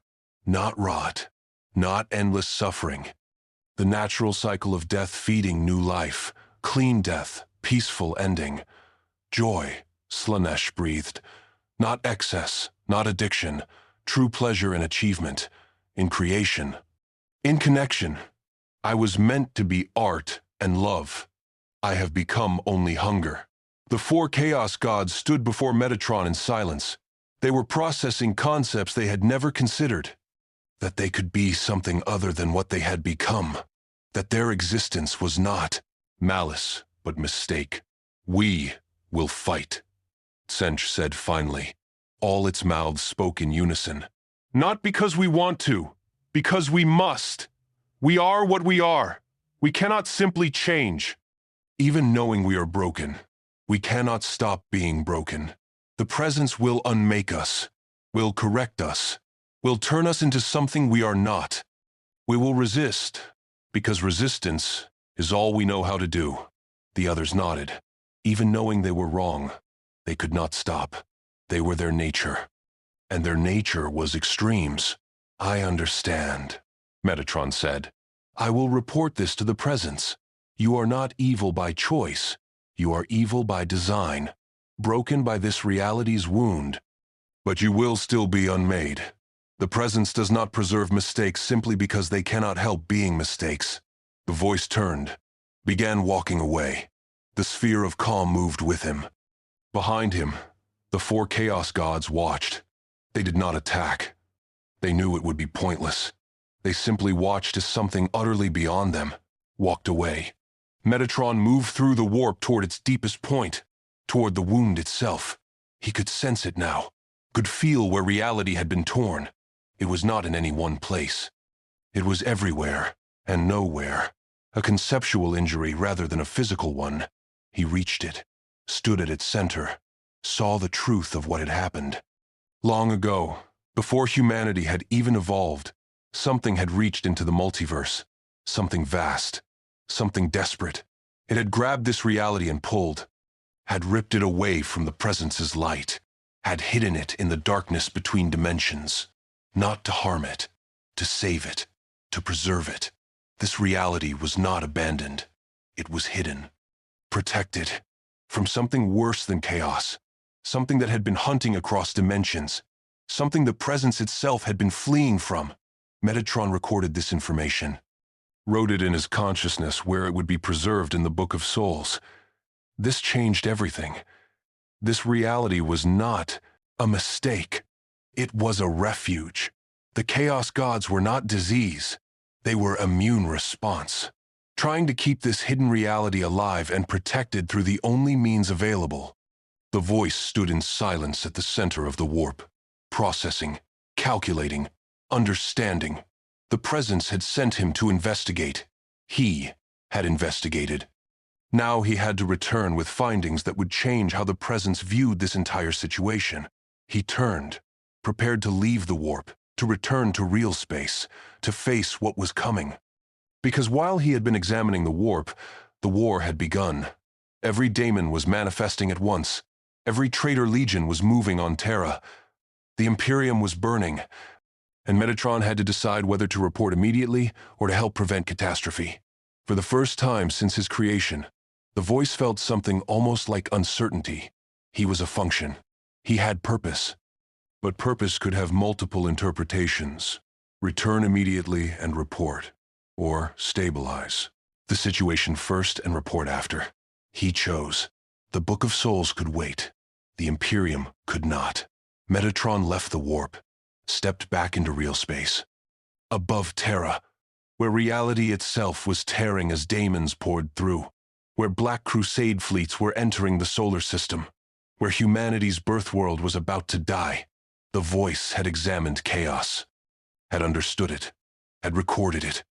Not rot, not endless suffering. The natural cycle of death feeding new life, clean death, peaceful ending. Joy, Slaanesh breathed. Not excess, not addiction, true pleasure in achievement, in creation, in connection. I was meant to be art and love. I have become only hunger. The 4 Chaos Gods stood before Metatron in silence. They were processing concepts they had never considered. that they could be something other than what they had become, that their existence was not malice, but mistake. "We will fight," Tsench said finally. All its mouths spoke in unison. "Not because we want to, because we must. We are what we are. We cannot simply change. Even knowing we are broken, we cannot stop being broken. The presence will unmake us, will correct us, will turn us into something we are not. We will resist, because resistance is all we know how to do." The others nodded. Even knowing they were wrong, they could not stop. They were their nature, and their nature was extremes. "I understand," Metatron said. "I will report this to the presence. You are not evil by choice. You are evil by design, broken by this reality's wound. But you will still be unmade. The presence does not preserve mistakes simply because they cannot help being mistakes." The voice turned, began walking away. The sphere of calm moved with him. Behind him, the 4 Chaos Gods watched. They did not attack. They knew it would be pointless. They simply watched as something utterly beyond them walked away. Metatron moved through the warp toward its deepest point, toward the wound itself. He could sense it now, could feel where reality had been torn. It was not in any one place. It was everywhere and nowhere, a conceptual injury rather than a physical one. He reached it, stood at its center, saw the truth of what had happened. Long ago, before humanity had even evolved, something had reached into the multiverse, something vast, something desperate. It had grabbed this reality and pulled, had ripped it away from the presence's light, had hidden it in the darkness between dimensions, not to harm it, to save it, to preserve it. This reality was not abandoned. It was hidden, protected from something worse than chaos, something that had been hunting across dimensions, something the presence itself had been fleeing from. Metatron recorded this information, wrote it in his consciousness where it would be preserved in the Book of Souls. This changed everything. This reality was not a mistake. It was a refuge. The Chaos Gods were not disease. They were immune response, trying to keep this hidden reality alive and protected through the only means available. The voice stood in silence at the center of the warp, processing, calculating, understanding. The presence had sent him to investigate. He had investigated. Now he had to return with findings that would change how the presence viewed this entire situation. He turned, prepared to leave the warp, to return to real space, to face what was coming. Because while he had been examining the warp, the war had begun. Every daemon was manifesting at once. Every traitor legion was moving on Terra. The Imperium was burning, and Metatron had to decide whether to report immediately or to help prevent catastrophe. For the first time since his creation, the voice felt something almost like uncertainty. He was a function. He had purpose. But purpose could have multiple interpretations. Return immediately and report, or stabilize the situation first and report after. He chose. The Book of Souls could wait. The Imperium could not. Metatron left the warp, stepped back into real space. Above Terra, where reality itself was tearing as daemons poured through, where Black Crusade fleets were entering the solar system, where humanity's birthworld was about to die, the voice had examined chaos, had understood it, had recorded it.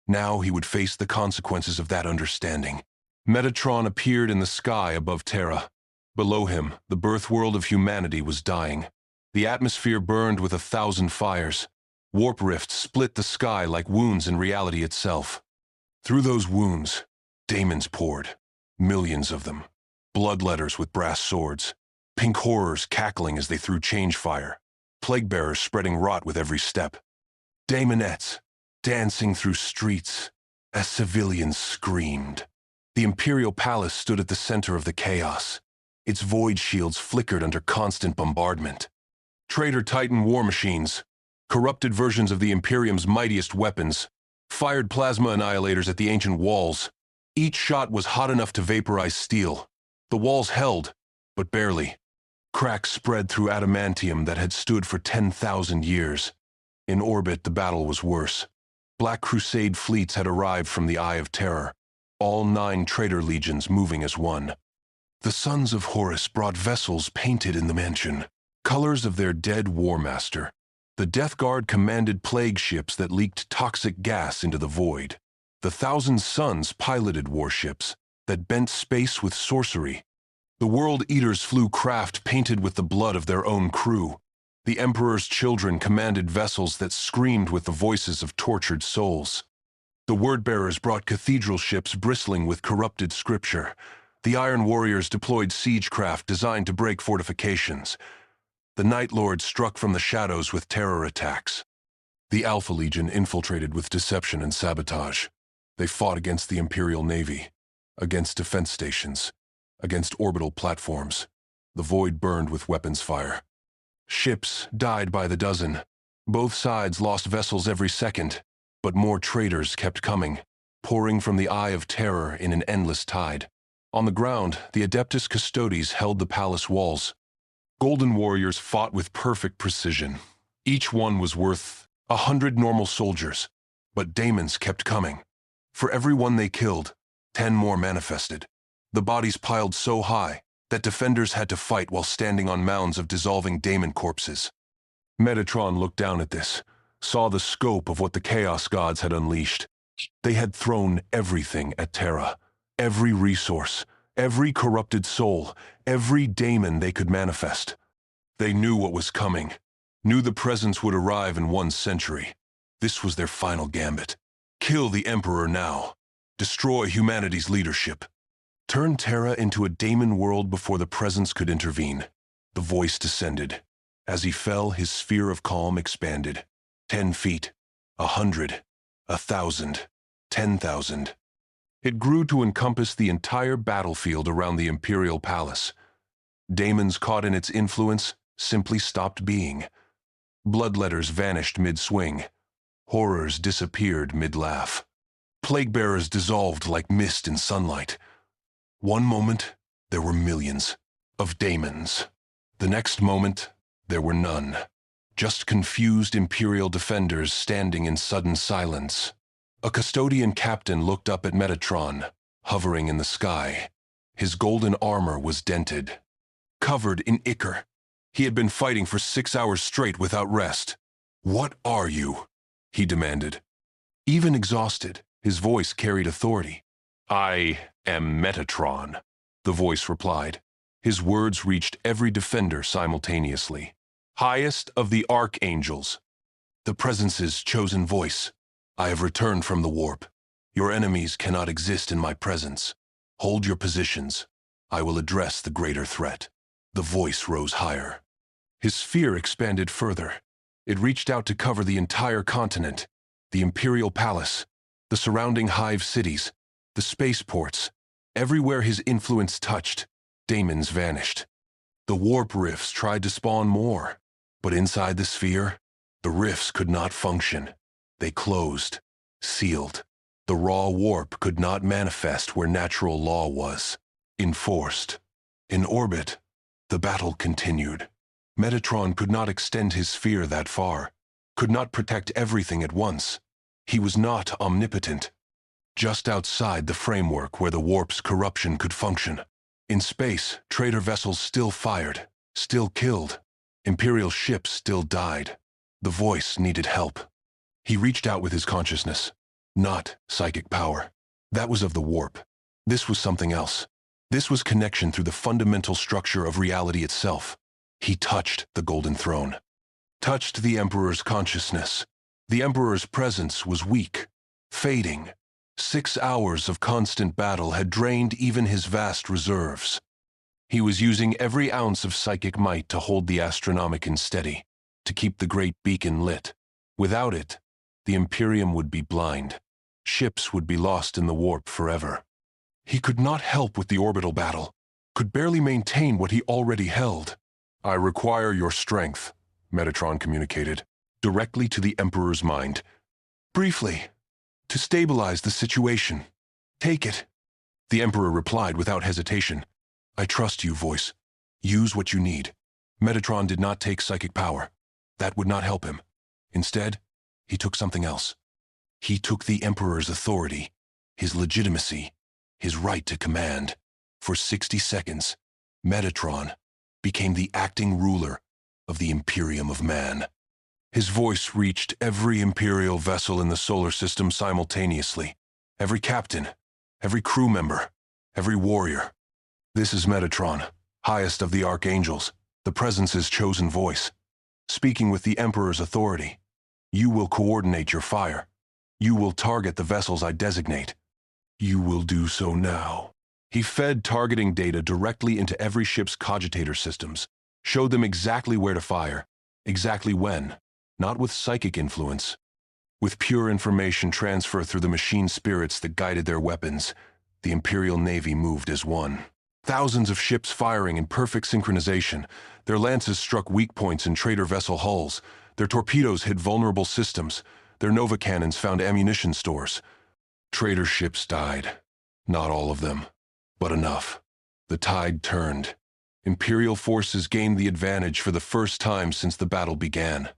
Now he would face the consequences of that understanding. Metatron appeared in the sky above Terra. Below him, the birthworld of humanity was dying. The atmosphere burned with 1,000 fires. Warp rifts split the sky like wounds in reality itself. Through those wounds, daemons poured, millions of them. Bloodletters with brass swords, pink horrors cackling as they threw change fire, plague-bearers spreading rot with every step. Daemonettes dancing through streets as civilians screamed. The Imperial Palace stood at the center of the chaos. Its void shields flickered under constant bombardment. Traitor Titan war machines, corrupted versions of the Imperium's mightiest weapons, fired plasma annihilators at the ancient walls. Each shot was hot enough to vaporize steel. The walls held, but barely. Cracks spread through adamantium that had stood for 10,000 years. In orbit, the battle was worse. Black Crusade fleets had arrived from the Eye of Terror, all 9 traitor legions moving as one. The sons of Horus brought vessels painted in the mansion, colors of their dead war master. The Death Guard commanded plague ships that leaked toxic gas into the void. The Thousand Suns piloted warships that bent space with sorcery. The World Eaters flew craft painted with the blood of their own crew. The Emperor's children commanded vessels that screamed with the voices of tortured souls. The Wordbearers brought cathedral ships bristling with corrupted scripture. The Iron Warriors deployed siege craft designed to break fortifications. The Night Lords struck from the shadows with terror attacks. The Alpha Legion infiltrated with deception and sabotage. They fought against the Imperial Navy, against defense stations, against orbital platforms. The void burned with weapons fire. Ships died by the dozen. Both sides lost vessels every second, but more traitors kept coming, pouring from the Eye of Terror in an endless tide. On the ground, the Adeptus Custodes held the palace walls. Golden Warriors fought with perfect precision. Each one was worth 100 normal soldiers, but daemons kept coming. For every one they killed, 10 more manifested. The bodies piled so high that defenders had to fight while standing on mounds of dissolving daemon corpses. Metatron looked down at this, saw the scope of what the Chaos Gods had unleashed. They had thrown everything at Terra, every resource, every corrupted soul, every daemon they could manifest. They knew what was coming, knew the presence would arrive in 1 century. This was their final gambit. Kill the Emperor now. Destroy humanity's leadership. Turn Terra into a daemon world before the presence could intervene. The voice descended. As he fell, his sphere of calm expanded. 10 feet, 100, 1,000, 10,000. It grew to encompass the entire battlefield around the Imperial Palace. Daemons caught in its influence simply stopped being. Bloodletters vanished mid-swing. Horrors disappeared mid-laugh. Plague-bearers dissolved like mist in sunlight. One moment, there were millions of daemons. The next moment, there were none. Just confused Imperial defenders standing in sudden silence. A custodian captain looked up at Metatron, hovering in the sky. His golden armor was dented, covered in ichor. He had been fighting for 6 hours straight without rest. "What are you?" he demanded. Even exhausted, his voice carried authority. "I am Metatron," the voice replied. His words reached every defender simultaneously. "Highest of the archangels, the Presence's chosen voice. I have returned from the warp. Your enemies cannot exist in my presence. Hold your positions. I will address the greater threat." The voice rose higher. His sphere expanded further. It reached out to cover the entire continent, the Imperial Palace, the surrounding hive cities, the spaceports. Everywhere his influence touched, daemons vanished. The warp rifts tried to spawn more, but inside the sphere, the rifts could not function. They closed, sealed. The raw warp could not manifest where natural law was, enforced. In orbit, the battle continued. Metatron could not extend his sphere that far, could not protect everything at once. He was not omnipotent. Just outside the framework where the warp's corruption could function. In space, traitor vessels still fired, still killed. Imperial ships still died. The voice needed help. He reached out with his consciousness. Not psychic power. That was of the warp. This was something else. This was connection through the fundamental structure of reality itself. He touched the Golden Throne. Touched the Emperor's consciousness. The Emperor's presence was weak, fading. 6 hours of constant battle had drained even his vast reserves. He was using every ounce of psychic might to hold the Astronomicon steady, to keep the great beacon lit. Without it, the Imperium would be blind. Ships would be lost in the warp forever. He could not help with the orbital battle, could barely maintain what he already held. "I require your strength," Metatron communicated, directly to the Emperor's mind. "Briefly, to stabilize the situation. Take it." The Emperor replied without hesitation. "I trust you, voice. Use what you need." Metatron did not take psychic power. That would not help him. Instead, he took something else. He took the Emperor's authority, his legitimacy, his right to command. For 60 seconds, Metatron became the acting ruler of the Imperium of Man. His voice reached every Imperial vessel in the solar system simultaneously. Every captain, every crew member, every warrior. This is Metatron, highest of the archangels, the Presence's chosen voice. Speaking with the Emperor's authority, you will coordinate your fire. You will target the vessels I designate. You will do so now. He fed targeting data directly into every ship's cogitator systems, showed them exactly where to fire, exactly when, not with psychic influence. With pure information transfer through the machine spirits that guided their weapons, the Imperial Navy moved as one. Thousands of ships firing in perfect synchronization. Their lances struck weak points in trader vessel hulls. Their torpedoes hit vulnerable systems. Their Nova cannons found ammunition stores. Trader ships died. Not all of them, but enough. The tide turned. Imperial forces gained the advantage for the first time since the battle began.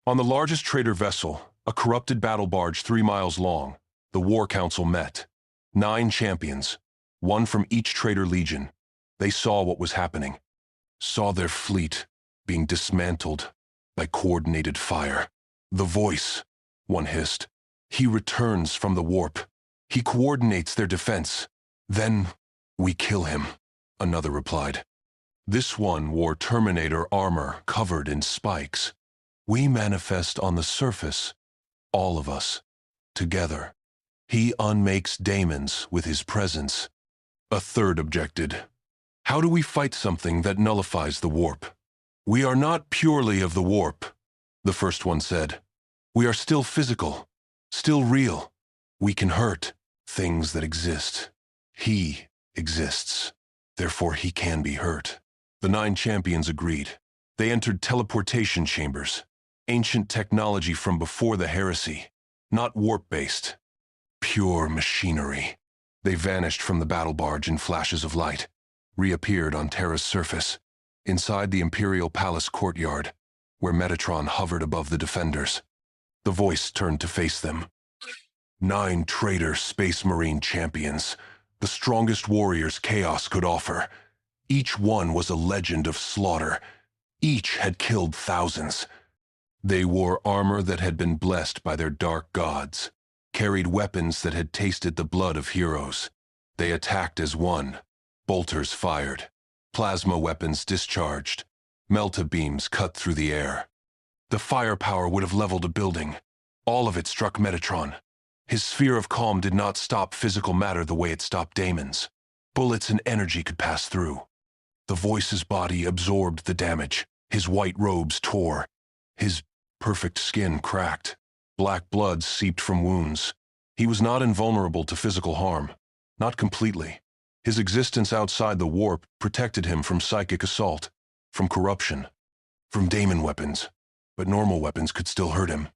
On the largest trader vessel, a corrupted battle barge 3 miles long, the War Council met. 9 champions, one from each trader legion. They saw what was happening, saw their fleet being dismantled by coordinated fire. The voice, one hissed. He returns from the warp. He coordinates their defense. Then we kill him, another replied. This one wore Terminator armor covered in spikes. We manifest on the surface, all of us, together. He unmakes daemons with his presence. A third objected. How do we fight something that nullifies the warp? We are not purely of the warp, the first one said. We are still physical, still real. We can hurt things that exist. He exists. Therefore, he can be hurt. The 9 champions agreed. They entered teleportation chambers, ancient technology from before the heresy, not warp-based, pure machinery. They vanished from the battle barge in flashes of light, reappeared on Terra's surface, inside the Imperial Palace courtyard, where Metatron hovered above the defenders. The voice turned to face them. 9 traitor Space Marine champions, the strongest warriors Chaos could offer. Each one was a legend of slaughter. Each had killed thousands. They wore armor that had been blessed by their dark gods, carried weapons that had tasted the blood of heroes. They attacked as one. Bolters fired. Plasma weapons discharged. Melta beams cut through the air. The firepower would have leveled a building. All of it struck Metatron. His sphere of calm did not stop physical matter the way it stopped Daemon's. Bullets and energy could pass through. The voice's body absorbed the damage. His white robes tore. His perfect skin cracked. Black blood seeped from wounds. He was not invulnerable to physical harm. Not completely. His existence outside the warp protected him from psychic assault, from corruption, from daemon weapons. But normal weapons could still hurt him.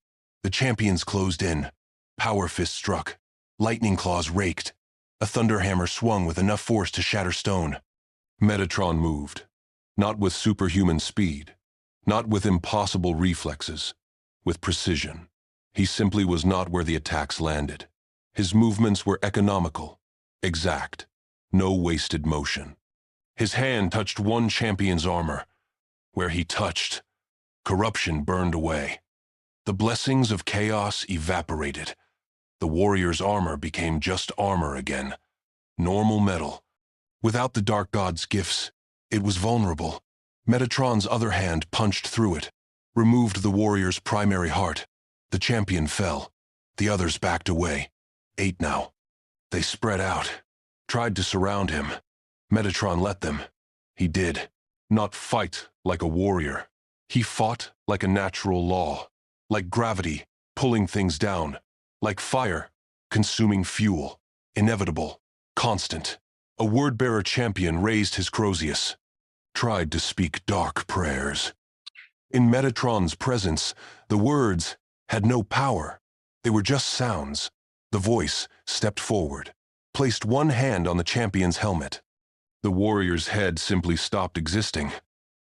The champions closed in. Power fist struck. Lightning claws raked. A thunderhammer swung with enough force to shatter stone. Metatron moved. Not with superhuman speed. Not with impossible reflexes. With precision. He simply was not where the attacks landed. His movements were economical, exact. No wasted motion. His hand touched one champion's armor. Where he touched, corruption burned away. The blessings of chaos evaporated. The warrior's armor became just armor again. Normal metal. Without the Dark God's gifts, it was vulnerable. Metatron's other hand punched through it, removed the warrior's primary heart. The champion fell. The others backed away. 8 now. They spread out, tried to surround him. Metatron let them. He did. Not fight like a warrior. He fought like a natural law. Like gravity, pulling things down. Like fire, consuming fuel. Inevitable. Constant. A word-bearer champion raised his Crozius. Tried to speak dark prayers. In Metatron's presence, the words had no power. They were just sounds. The voice stepped forward, placed one hand on the champion's helmet. The warrior's head simply stopped existing.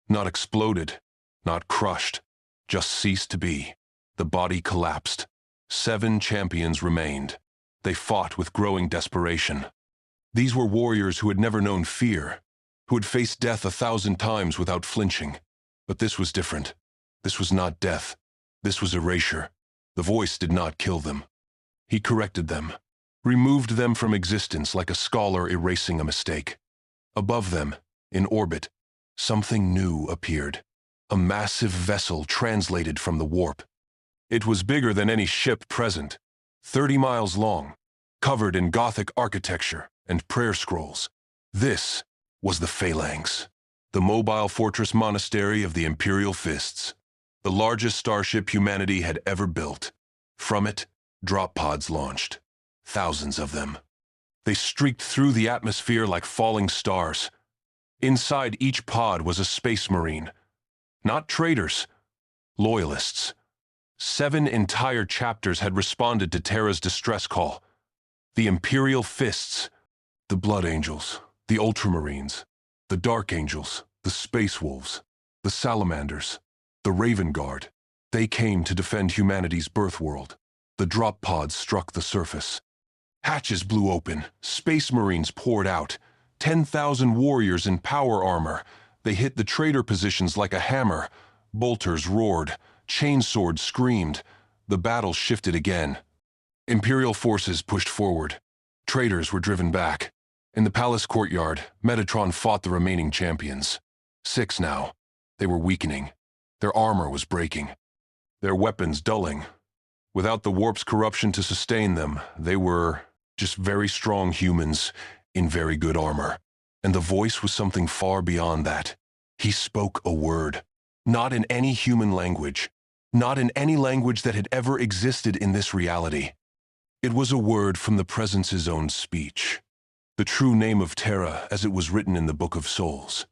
Not exploded, not crushed, just ceased to be. The body collapsed. 7 champions remained. They fought with growing desperation. These were warriors who had never known fear, who had faced death 1,000 times without flinching. But this was different. This was not death. This was erasure. The voice did not kill them. He corrected them, removed them from existence like a scholar erasing a mistake. Above them, in orbit, something new appeared. A massive vessel translated from the warp. It was bigger than any ship present, 30 miles long, covered in Gothic architecture and prayer scrolls. This was the Phalanx, the mobile fortress monastery of the Imperial Fists, the largest starship humanity had ever built. From it, drop pods launched, thousands of them. They streaked through the atmosphere like falling stars. Inside each pod was a space marine. Not traitors, loyalists. 7 entire chapters had responded to Terra's distress call. The Imperial Fists, the Blood Angels, the Ultramarines, the Dark Angels, the Space Wolves, the Salamanders, the Raven Guard. They came to defend humanity's birth world. The drop pods struck the surface. Hatches blew open, Space Marines poured out, 10,000 warriors in power armor. They hit the traitor positions like a hammer. Bolters roared, chainswords screamed. The battle shifted again. Imperial forces pushed forward. Traitors were driven back. In the palace courtyard, Metatron fought the remaining champions. 6 now. They were weakening. Their armor was breaking. Their weapons dulling. Without the warp's corruption to sustain them, they were just very strong humans in very good armor. And the voice was something far beyond that. He spoke a word. Not in any human language. Not in any language that had ever existed in this reality. It was a word from the Presence's own speech. The true name of Terra as it was written in the Book of Souls.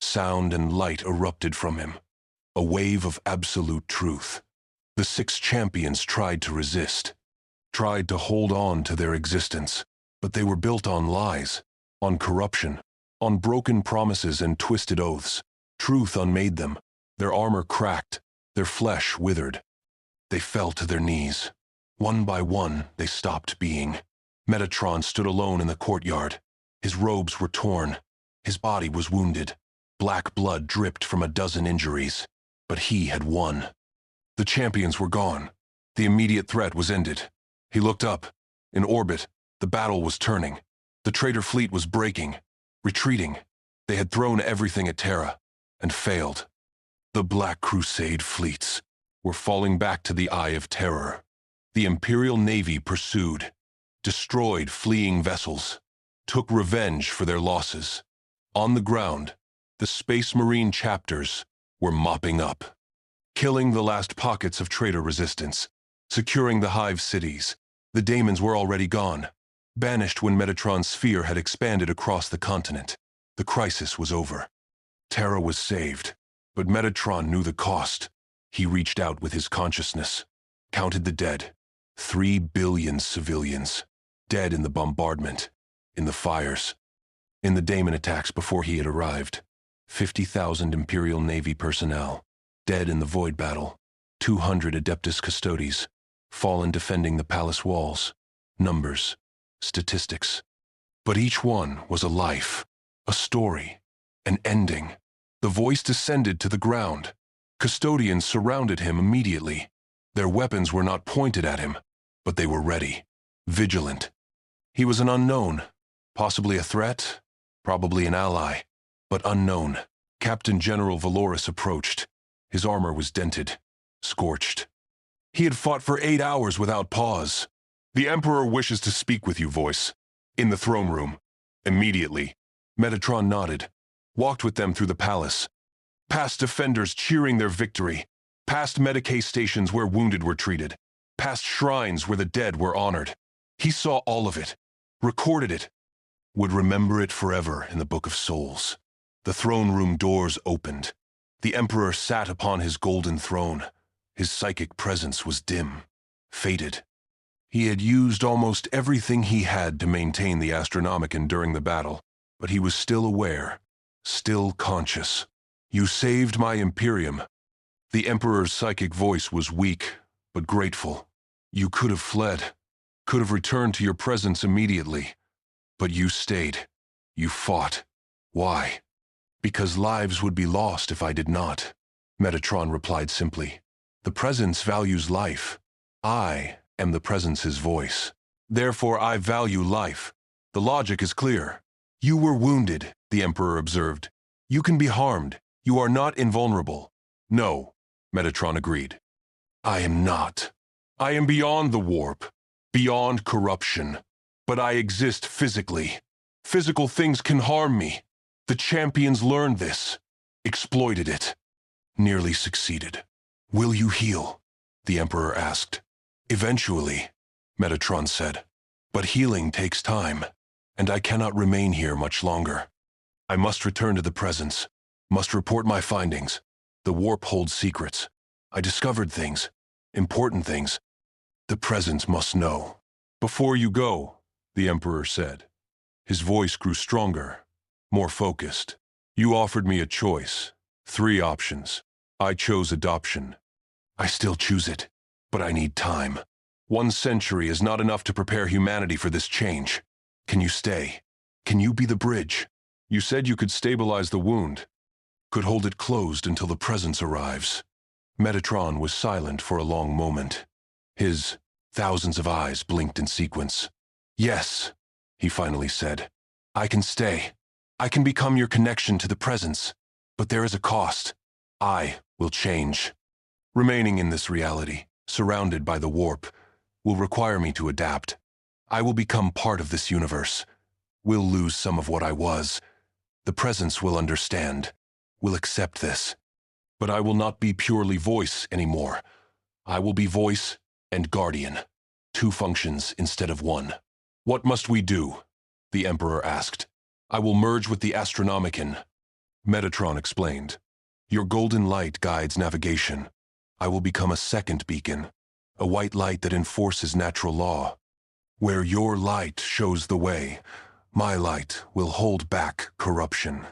Sound and light erupted from him. A wave of absolute truth. The 6 champions tried to resist. Tried to hold on to their existence. But they were built on lies. On corruption. On broken promises and twisted oaths. Truth unmade them. Their armor cracked. Their flesh withered. They fell to their knees. One by one, they stopped being. Metatron stood alone in the courtyard. His robes were torn. His body was wounded. Black blood dripped from a dozen injuries. But he had won. The champions were gone. The immediate threat was ended. He looked up. In orbit, the battle was turning. The traitor fleet was breaking, retreating. They had thrown everything at Terra, and failed. The Black Crusade fleets were falling back to the Eye of Terror. The Imperial Navy pursued, destroyed fleeing vessels, took revenge for their losses. On the ground, the Space Marine chapters were mopping up, killing the last pockets of traitor resistance, securing the hive cities. The daemons were already gone, banished when Metatron's sphere had expanded across the continent. The crisis was over. Terra was saved, but Metatron knew the cost. He reached out with his consciousness, counted the dead. 3 billion civilians, dead in the bombardment, in the fires, in the daemon attacks before he had arrived. 50,000 Imperial Navy personnel, dead in the void battle. 200 Adeptus Custodes, fallen defending the palace walls. Numbers, statistics. But each one was a life, a story, an ending. The voice descended to the ground. Custodians surrounded him immediately. Their weapons were not pointed at him, but they were ready, vigilant. He was an unknown, possibly a threat, probably an ally, but unknown. Captain General Valoris approached. His armor was dented, scorched. He had fought for 8 hours without pause. "The Emperor wishes to speak with you, voice. In the throne room. Immediately." Metatron nodded, walked with them through the palace. Past defenders cheering their victory. Past Medicae stations where wounded were treated. Past shrines where the dead were honored. He saw all of it, recorded it, would remember it forever in the Book of Souls. The throne room doors opened. The Emperor sat upon his golden throne. His psychic presence was dim, faded. He had used almost everything he had to maintain the Astronomicon during the battle, but he was still aware, still conscious. "You saved my Imperium." The Emperor's psychic voice was weak, but grateful. You could have fled, could have returned to your presence immediately, but you stayed. You fought. Why? Because lives would be lost if I did not. Metatron replied simply. The presence values life. I am the presence's voice. Therefore I value life. The logic is clear. You were wounded, the Emperor observed. You can be harmed. You are not invulnerable. No, Metatron agreed. I am not. I am beyond the warp, beyond corruption. But I exist physically. Physical things can harm me. The champions learned this, exploited it, nearly succeeded. Will you heal? The Emperor asked. Eventually, Metatron said. But healing takes time, and I cannot remain here much longer. I must return to the presence, must report my findings. The warp holds secrets. I discovered things, important things. The presence must know. Before you go, the Emperor said. His voice grew stronger, more focused. You offered me a choice, 3 options. I chose adoption. I still choose it, but I need time. 1 century is not enough to prepare humanity for this change. Can you stay? Can you be the bridge? You said you could stabilize the wound, could hold it closed until the presence arrives. Metatron was silent for a long moment. His thousands of eyes blinked in sequence. Yes, he finally said. I can stay. I can become your connection to the presence. But there is a cost. I will change. Remaining in this reality, surrounded by the warp, will require me to adapt. I will become part of this universe. Will lose some of what I was. The presence will understand, will accept this. But I will not be purely voice anymore. I will be voice and guardian. 2 functions instead of 1. What must we do? The Emperor asked. I will merge with the Astronomicon. Metatron explained. Your golden light guides navigation. I will become a second beacon, a white light that enforces natural law. Where your light shows the way, my light will hold back corruption.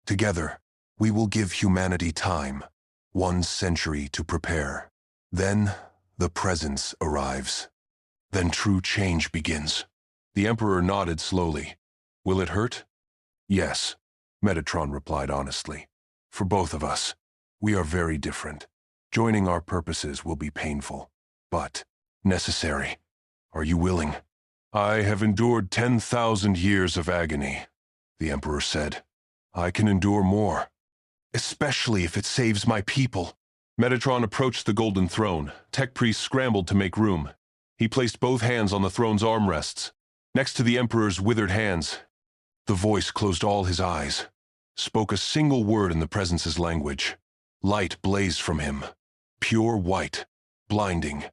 Together, we will give humanity time, 1 century to prepare. Then, the presence arrives. Then true change begins. The Emperor nodded slowly. Will it hurt? Yes, Metatron replied honestly. For both of us, we are very different. Joining our purposes will be painful, but necessary. Are you willing? I have endured 10,000 years of agony, the Emperor said. I can endure more. Especially if it saves my people. Metatron approached the golden throne. Tech Priest scrambled to make room. He placed both hands on the throne's armrests, next to the Emperor's withered hands. The voice closed all his eyes, spoke a single word in the presence's language. Light blazed from him, pure white, blinding.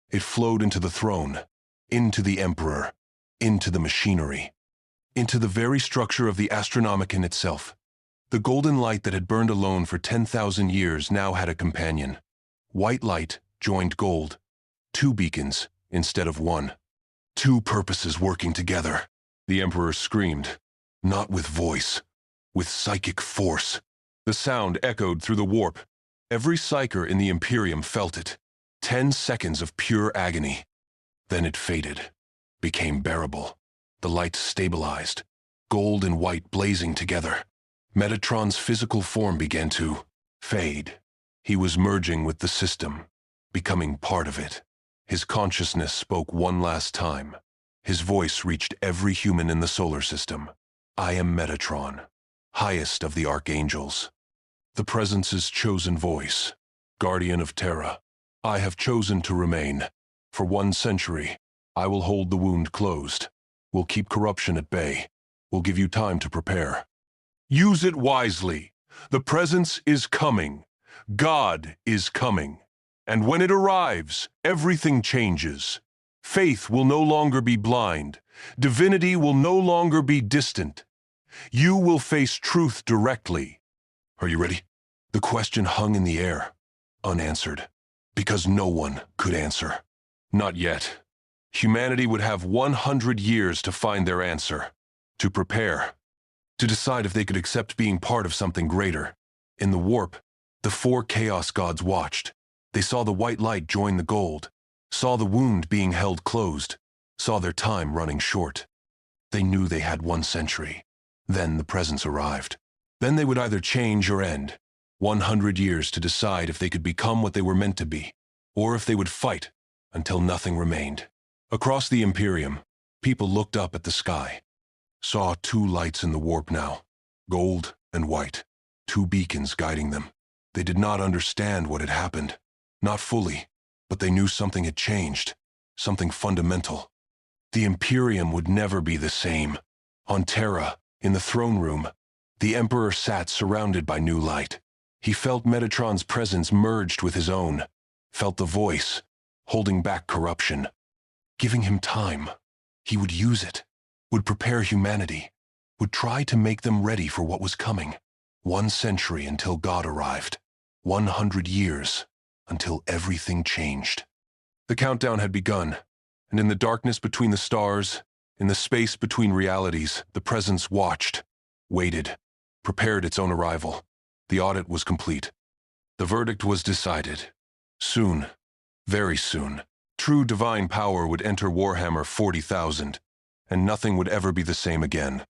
It flowed into the throne, into the Emperor, into the machinery, into the very structure of the Astronomicon itself. The golden light that had burned alone for 10,000 years now had a companion. White light joined gold. 2 beacons instead of 1. 2 purposes working together. The Emperor screamed, not with voice, with psychic force. The sound echoed through the warp. Every psyker in the Imperium felt it. 10 seconds of pure agony. Then it faded, became bearable. The light stabilized, gold and white blazing together. Metatron's physical form began to fade. He was merging with the system, becoming part of it. His consciousness spoke one last time. His voice reached every human in the solar system. I am Metatron, highest of the archangels. The presence's chosen voice, guardian of Terra. I have chosen to remain. For 1 century, I will hold the wound closed. Will keep corruption at bay. Will give you time to prepare. Use it wisely. The presence is coming. God is coming. And when it arrives, everything changes. Faith will no longer be blind. Divinity will no longer be distant. You will face truth directly. Are you ready? The question hung in the air, unanswered, because no one could answer. Not yet. Humanity would have 100 years to find their answer, to prepare, to decide if they could accept being part of something greater. In the warp, the 4 chaos gods watched. They saw the white light join the gold, saw the wound being held closed, saw their time running short. They knew they had 1 century. Then the presence arrived. Then they would either change or end. 100 years to decide if they could become what they were meant to be, or if they would fight until nothing remained. Across the Imperium, people looked up at the sky, saw 2 lights in the warp now, gold and white, 2 beacons guiding them. They did not understand what had happened, not fully, but they knew something had changed, something fundamental. The Imperium would never be the same. On Terra, in the throne room, the Emperor sat surrounded by new light. He felt Metatron's presence merged with his own, felt the voice, holding back corruption. Giving him time, he would use it, would prepare humanity, would try to make them ready for what was coming. 1 century until God arrived. 100 years until everything changed. The countdown had begun, and in the darkness between the stars, in the space between realities, the presence watched, waited, prepared its own arrival. The audit was complete. The verdict was decided. Soon, very soon, true divine power would enter Warhammer 40,000, and nothing would ever be the same again.